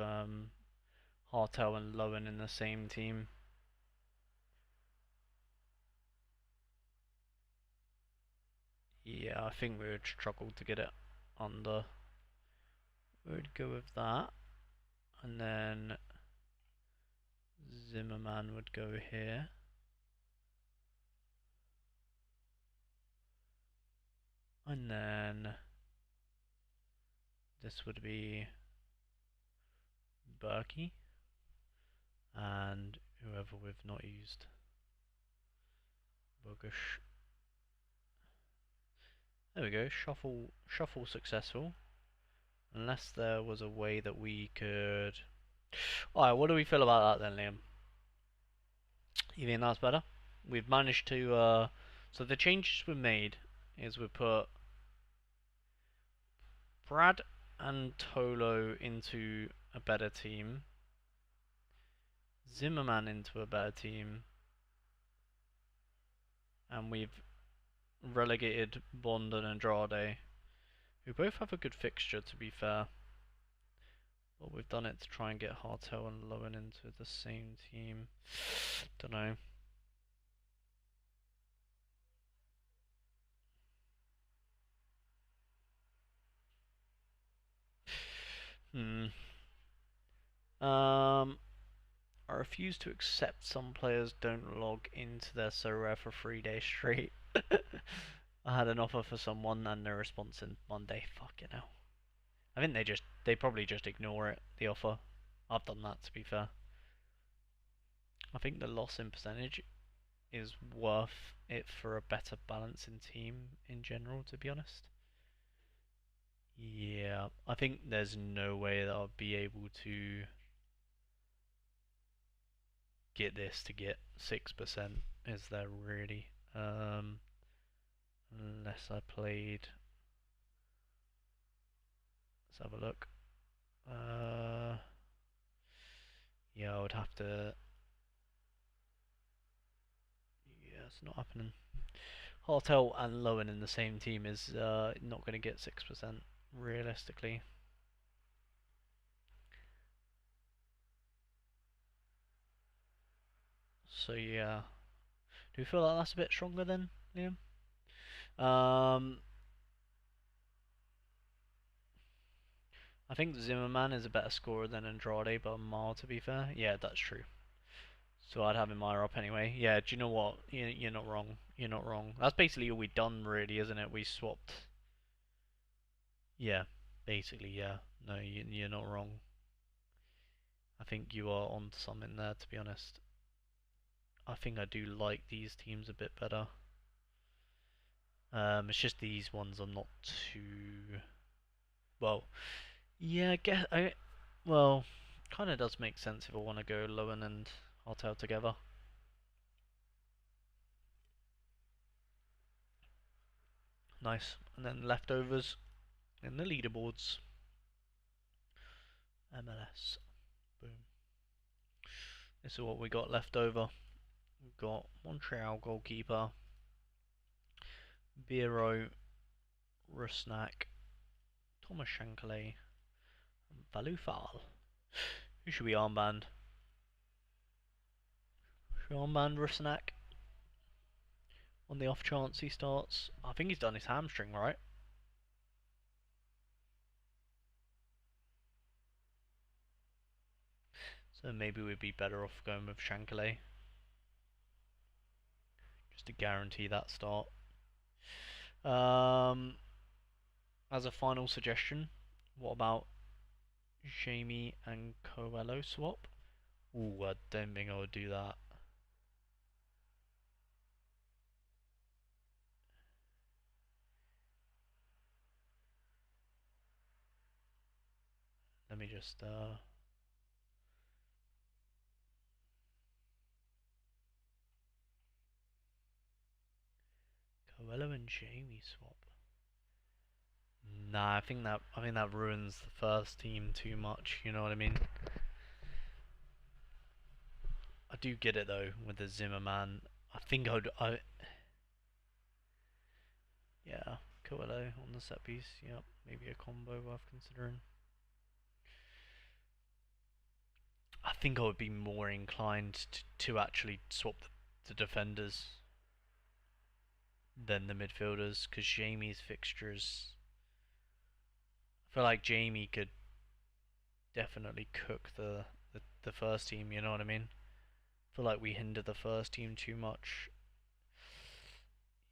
Hartel and Lowen in the same team. Yeah, I think we would struggle to get it under. We would go with that, and then Zimmerman would go here. And then this would be Berkey and whoever we've not used. Bogush. There we go. Shuffle successful. Unless there was a way that we could. Alright, what do we feel about that then, Liam? You think that's better? We've managed to. So the changes we made is we put Brad and Tolo into a better team, Zimmerman into a better team, and we've relegated Bond and Andrade, who both have a good fixture to be fair. But we've done it to try and get Hartel and Lowen into the same team. Don't know. Hmm. I refuse to accept some players don't log into their Sorare for 3 days straight. I had an offer for someone and no response in Monday. Fucking hell. I think they probably just ignore it, the offer. I've done that to be fair. I think the loss in percentage is worth it for a better balance in team in general, to be honest. Yeah, I think there's no way that I'll be able to get this to get 6%, is there really? Unless I played. Let's have a look. Yeah, I would have to. Yeah, it's not happening. Hartel and Lowen in the same team is not going to get 6% realistically. So yeah, do you feel like that's a bit stronger then, Liam? I think Zimmerman is a better scorer than Andrade, but Mar to be fair. Yeah, that's true. So I'd have him higher up anyway. Yeah, do you know what? You're not wrong. You're not wrong. That's basically all we've done, really, isn't it? We swapped. Yeah, basically, yeah. No, you're not wrong. I think you are onto something there, to be honest. I think I do like these teams a bit better. It's just these ones I'm not too. Well, yeah, well, kind of does make sense if I want to go Lowen and Hartel together. Nice. And then leftovers in the leaderboards. MLS. Boom. This is what we got left over. We've got Montreal goalkeeper, Biro, Rusnak, Thomas Shankly, and Valufal. Who should we armband? Should we armband Rusnak on the off chance he starts? I think he's done his hamstring, right? So maybe we'd be better off going with Shankly, just to guarantee that start. As a final suggestion, what about Jamie and Coelho swap? Ooh, I don't think I would do that. Let me just Coelho and Jamie swap. Nah, I think that ruins the first team too much. You know what I mean? I do get it though with the Zimmerman. I think yeah, Coelho on the set piece. Yep, maybe a combo worth considering. I think I would be more inclined to actually swap the defenders than the midfielders because Jamie's fixtures. I feel like Jamie could definitely cook the first team. You know what I mean? I feel like we hinder the first team too much.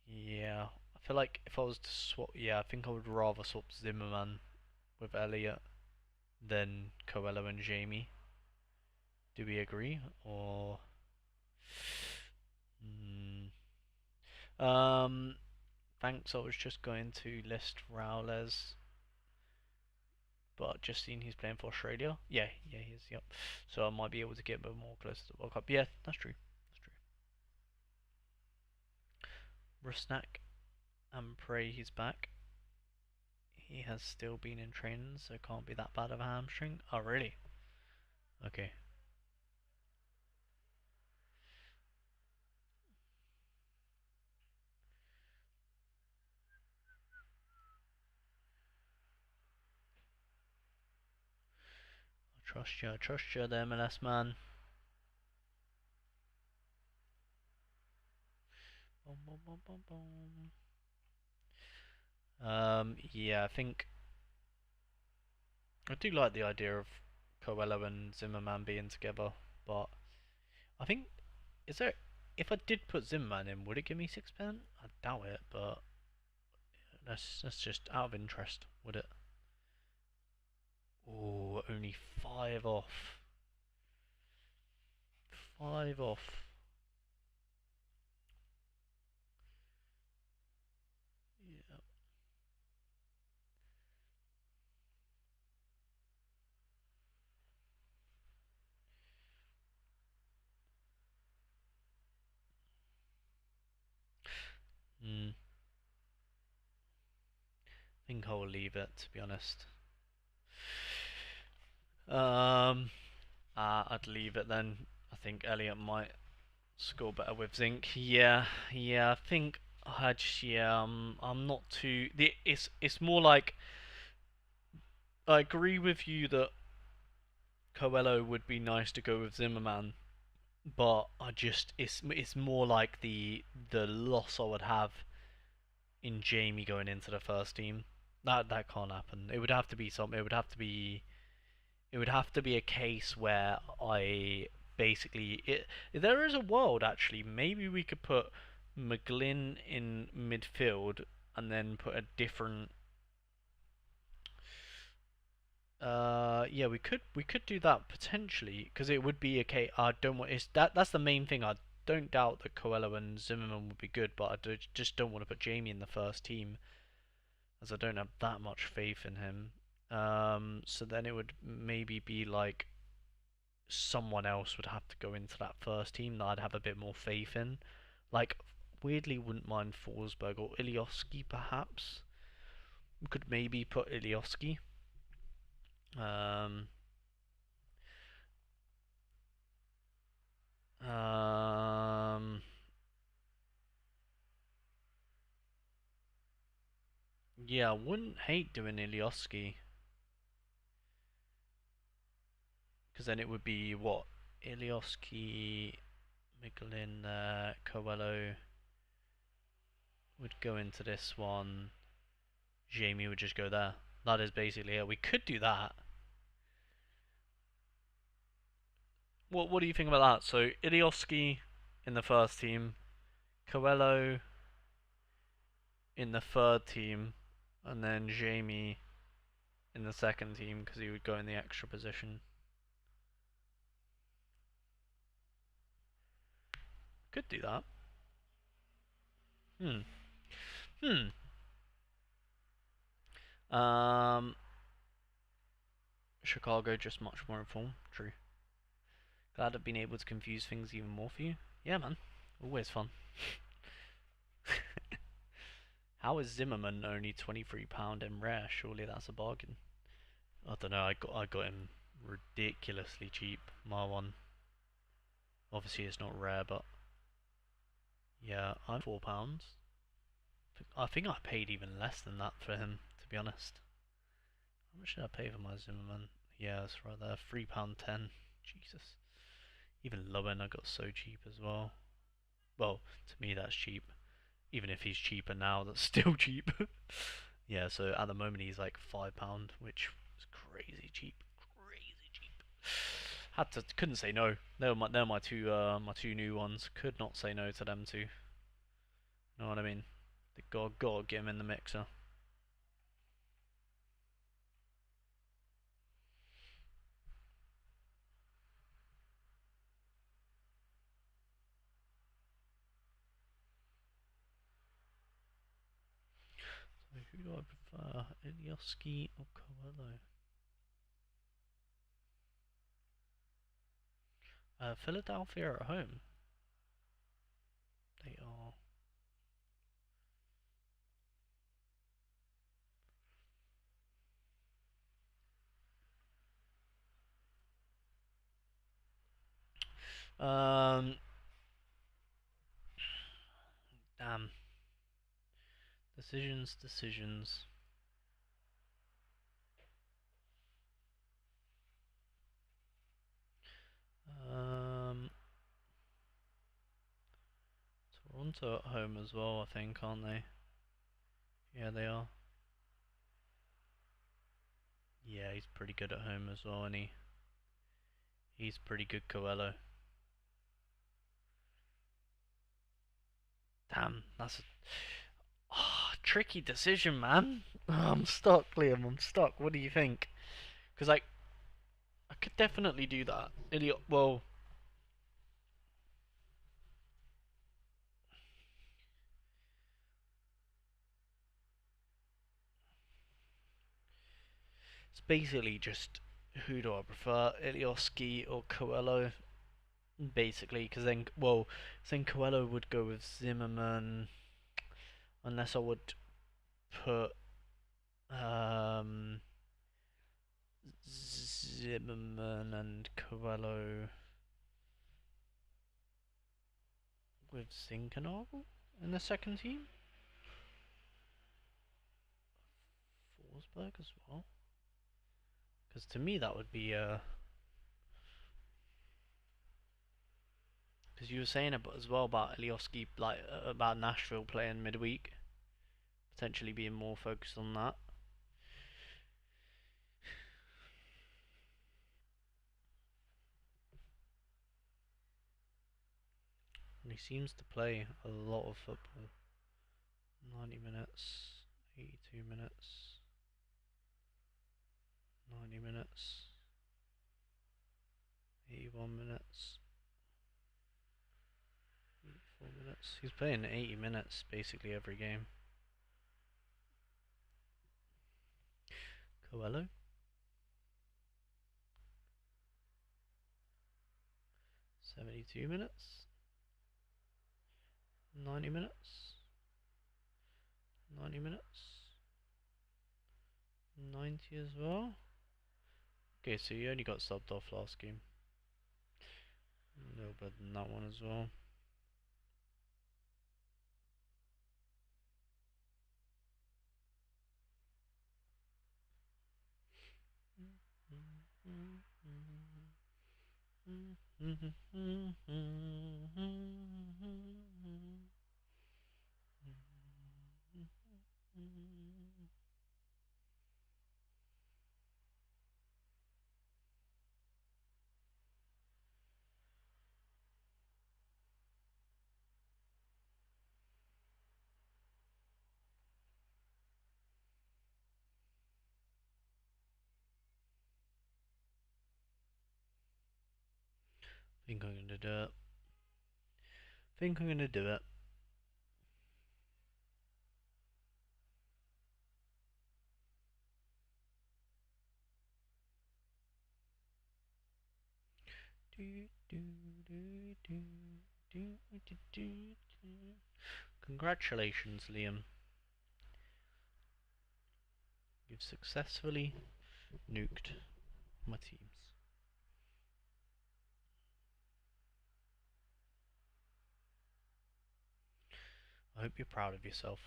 Yeah, I feel like if I was to swap, yeah, I think I would rather swap Zimmerman with Elliot than Coelho and Jamie. Do we agree? Or um, thanks. I was just going to list Rowles, but just seen he's playing for Australia. Yeah, he is. Yep. So I might be able to get a bit more close to the World Cup. Yeah, that's true. That's true. Rusnak, and pray he's back. He has still been in training, so it can't be that bad of a hamstring. Oh, really? Okay. I trust you, the MLS man. Boom, boom, boom, boom, boom. Yeah, I think I do like the idea of Coelho and Zimmerman being together, but I think is there if I did put Zimmerman in, would it give me 6%? I doubt it, but that's just out of interest, would it? Oh, only 5 off. 5 off. Yeah. I think I'll leave it to be honest. Um, I'd leave it then. I think Elliot might score better with Zinc. Yeah. I think I just I'm not too. It's more like I agree with you that Coelho would be nice to go with Zimmerman, but I just it's more like the loss I would have in Jamie going into the first team. That can't happen. It would have to be something. It would have to be a case where I basically there is a world actually. Maybe we could put McGlynn in midfield and then put a different. Yeah, we could do that potentially because it would be a case. I don't want it's that's the main thing. I don't doubt that Coelho and Zimmerman would be good, but just don't want to put Jamie in the first team as I don't have that much faith in him. So then it would maybe be like someone else would have to go into that first team that I'd have a bit more faith in. Like, weirdly, wouldn't mind Forsberg or Ilioski, perhaps. We could maybe put Ilioski. Um, Um, yeah, I wouldn't hate doing Ilioski. Because then it would be what? Ilioski, Miguelin, Coelho would go into this one. Jamie would just go there. That is basically it. We could do that. What do you think about that? So Ilioski in the first team, Coelho in the third team, and then Jamie in the second team because he would go in the extra position. Could do that. Hmm. Hmm. Chicago just much more informed. True. Glad I've been able to confuse things even more for you. Yeah, man. Always fun. How is Zimmerman only £23 in rare? Surely that's a bargain. I don't know. I got him ridiculously cheap. My one. Obviously it's not rare, but yeah, I'm £4. I think I paid even less than that for him, to be honest. How much did I pay for my Zimmerman? Yeah, that's right there. £3.10. Jesus. Even Lowen I got so cheap as well. Well, to me that's cheap. Even if he's cheaper now, that's still cheap. Yeah, so at the moment he's like £5, which is crazy cheap. Crazy cheap. Couldn't say no. They're my two new ones. Could not say no to them two. Know what I mean? They gotta get him in the mixer. So who do I prefer, Ilioski or Coelho? Philadelphia are at home. They are. Damn. Decisions. Um, Toronto at home as well, I think, aren't they? Yeah, they are. Yeah, he's pretty good at home as well, and he's pretty good, Coelho. Damn, that's a tricky decision, man. I'm stuck, Liam. I'm stuck. What do you think? Because I could definitely do that. Well, it's basically just who do I prefer, Ilioski or Coelho? Basically, because then Coelho would go with Zimmerman, unless I would put um, Zimmerman and Coelho with Zinkernagel in the second team. Forsberg as well, because to me that would be because you were saying about as well about Ilioski, like about Nashville playing midweek, potentially being more focused on that. And he seems to play a lot of football. 90 minutes, 82 minutes, 90 minutes, 81 minutes, 84 minutes. He's playing 80 minutes basically every game. Coelho, 72 minutes, 90 minutes, 90 minutes, 90 as well. Okay, so you only got subbed off last game. A little better than that one as well. Think I'm gonna do it. Think I'm gonna do it. Congratulations, Liam. You've successfully nuked my teams. I hope you're proud of yourself.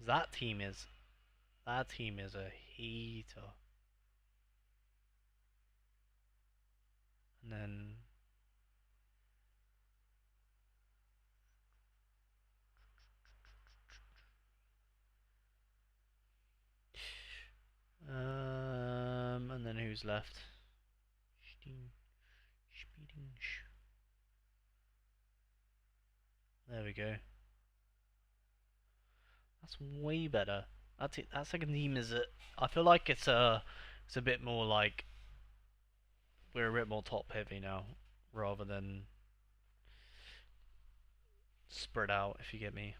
That team is a heater. And then and then who's left? There we go. That's way better. That's it. That second team is a. I feel like it's a bit more like we're a bit more top heavy now, rather than spread out. If you get me.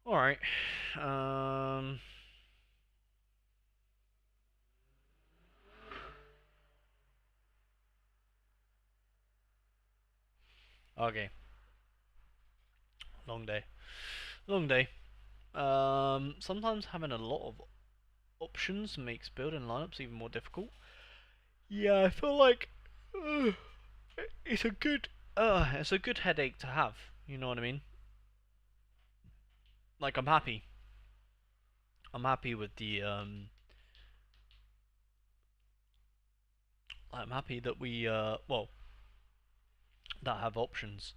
All right. Okay. Long day. Long day. Sometimes having a lot of options makes building lineups even more difficult. Yeah, I feel like it's a good headache to have. You know what I mean? Like I'm happy. I'm happy with the I'm happy that we that have options,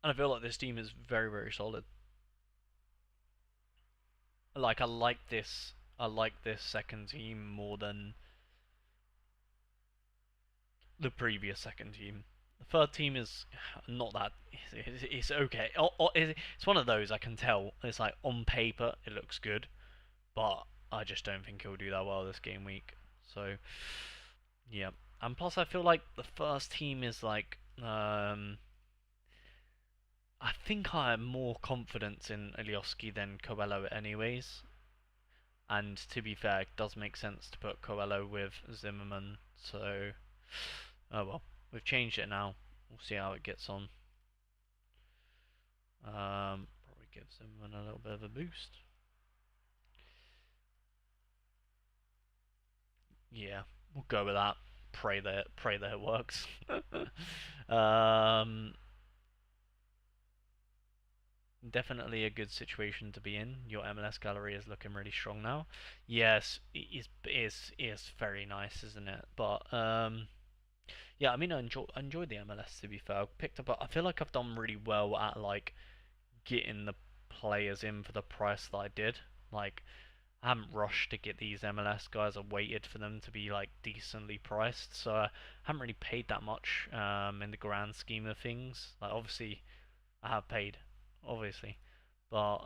and I feel like this team is very very solid. Like I like this second team more than the previous second team. The third team is not that. It's okay. It's one of those I can tell. It's like on paper it looks good, but I just don't think he'll do that well this game week. So yeah, and plus I feel like the first team is like I think I have more confidence in Alioski than Coelho anyways. And to be fair, it does make sense to put Coelho with Zimmerman. So oh well, we've changed it now. We'll see how it gets on. Probably give Zimmerman a little bit of a boost. Yeah, we'll go with that. Pray that it works. um, Definitely a good situation to be in. Your MLS gallery is looking really strong now. Yes, it is very nice, isn't it? But yeah, I mean, I enjoyed the MLS to be fair. I picked up. I feel like I've done really well at like getting the players in for the price that I did. Like, I haven't rushed to get these MLS guys. I waited for them to be like decently priced, so I haven't really paid that much in the grand scheme of things. Like, obviously, I have paid, obviously, but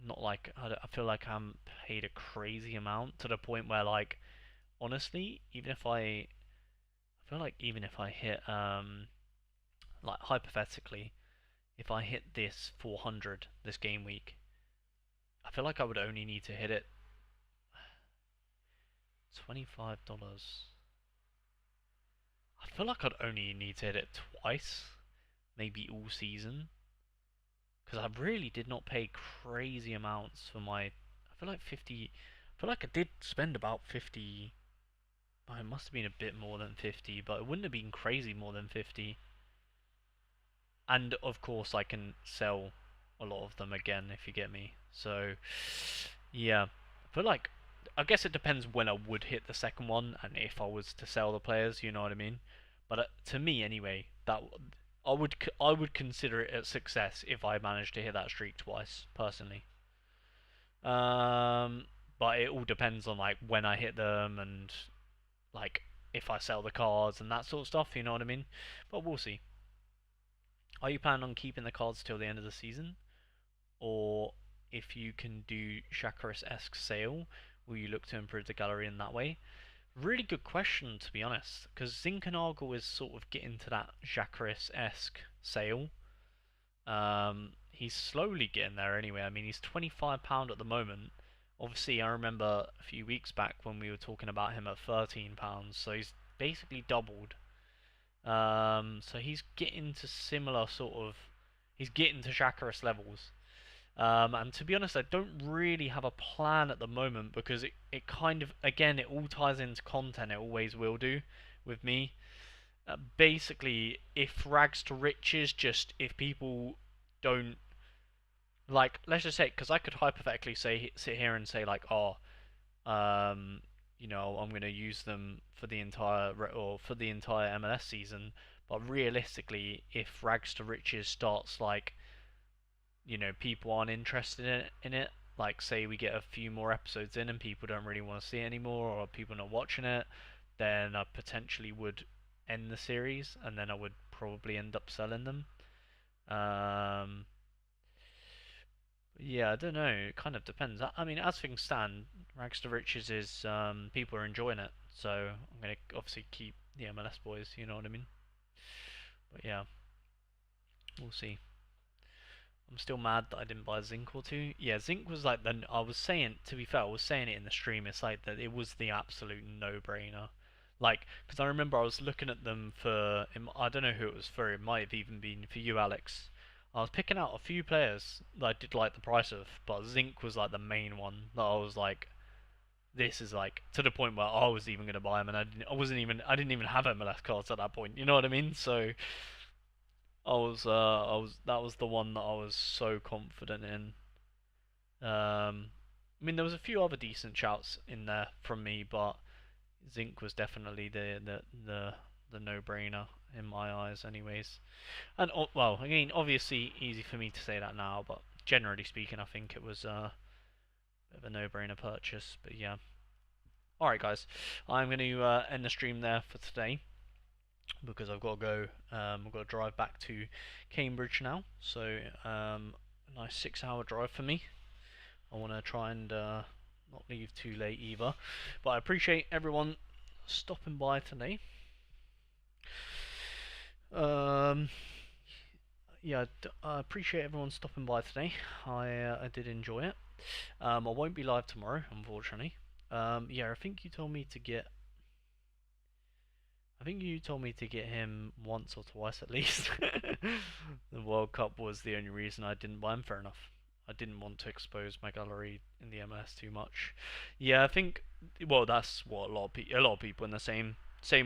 not like I feel like I'm paid a crazy amount to the point where like honestly, even if I feel like even if I hit like hypothetically, if I hit this 400 this game week, I feel like I would only need to hit it $25. I feel like I'd only need to hit it twice, maybe all season, because I really did not pay crazy amounts for my. I feel like 50. I feel like I did spend about 50. Oh, it must have been a bit more than 50, but it wouldn't have been crazy more than 50. And of course, I can sell a lot of them again if you get me. So, yeah, but like, I guess it depends when I would hit the second one and if I was to sell the players. You know what I mean? But to me, anyway, that I would consider it a success if I managed to hit that streak twice, personally. Um, but it all depends on like when I hit them and like if I sell the cards and that sort of stuff. You know what I mean? But we'll see. Are you planning on keeping the cards till the end of the season? Or if you can do Shakaris-esque sale, will you look to improve the gallery in that way? Really good question, to be honest, because Zinkenagel is sort of getting to that Shakaris-esque sale. He's slowly getting there anyway. I mean, he's £25 at the moment. Obviously, I remember a few weeks back when we were talking about him at £13, so he's basically doubled. So he's getting to similar sort of. He's getting to Shakaris levels. And to be honest, I don't really have a plan at the moment because it kind of, again, it all ties into content. It always will do with me. Basically, if rags to riches, just if people don't, like, let's just say, because I could hypothetically sit here and say, like, oh, um, I'm going to use them for the entire MLS season. But realistically, if rags to riches starts like people aren't interested in it, like say we get a few more episodes in and people don't really want to see it anymore or people not watching it, then I potentially would end the series and then I would probably end up selling them. Um, yeah, I don't know. It kind of depends. I mean, as things stand, Rags to Riches is people are enjoying it, so I'm gonna obviously keep the MLS boys. You know what I mean? But yeah, we'll see. I'm still mad that I didn't buy Zinc or two. Yeah, Zinc was like I was saying, to be fair, I was saying it in the stream. It's like that it was the absolute no-brainer. Like, because I remember I was looking at them for. I don't know who it was for. It might have even been for you, Alex. I was picking out a few players that I did like the price of, but Zinc was like the main one that I was like, this is like to the point where I was even gonna buy them, and I didn't even have MLS cards at that point. You know what I mean? So that was the one that I was so confident in. I mean, there was a few other decent shouts in there from me, but Zinc was definitely the no-brainer in my eyes, anyways. And well, again, obviously easy for me to say that now, but generally speaking, I think it was a bit of a no-brainer purchase. But yeah, all right, guys, I'm going to end the stream there for today because I've got to go. I've got to drive back to Cambridge now, so a nice 6-hour drive for me. I want to try and not leave too late either. But I appreciate everyone stopping by today. Um, yeah, I appreciate everyone stopping by today. I did enjoy it. I won't be live tomorrow, unfortunately. Yeah, I think you told me to get him once or twice at least. The World Cup was the only reason I didn't buy him. Fair enough. I didn't want to expose my gallery in the MLS too much. Yeah, I think. Well, that's what a lot of people in the same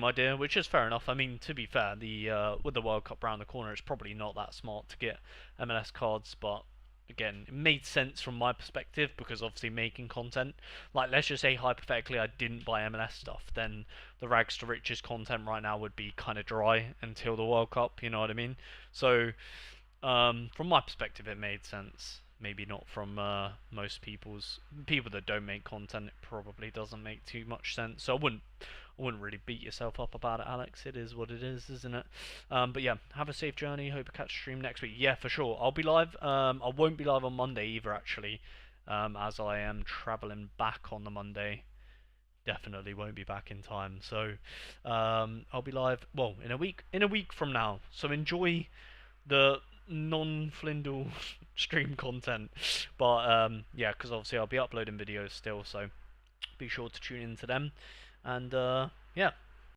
idea, which is fair enough. I mean, to be fair, the with the World Cup round the corner, it's probably not that smart to get MLS cards, but again, it made sense from my perspective because obviously making content. Like, let's just say hypothetically I didn't buy MLS stuff, then the rags to riches content right now would be kind of dry until the World Cup. You know what I mean? So, from my perspective, it made sense. Maybe not from most people that don't make content. It probably doesn't make too much sense. So I wouldn't really beat yourself up about it, Alex. It is what it is, isn't it? But yeah, have a safe journey. Hope you catch a stream next week. Yeah, for sure. I'll be live. I won't be live on Monday either, actually, as I am traveling back on the Monday. Definitely won't be back in time. So I'll be live. Well, in a week. In a week from now. So enjoy the non-Flindle stream content. But yeah, because obviously I'll be uploading videos still. So be sure to tune into them. And yeah,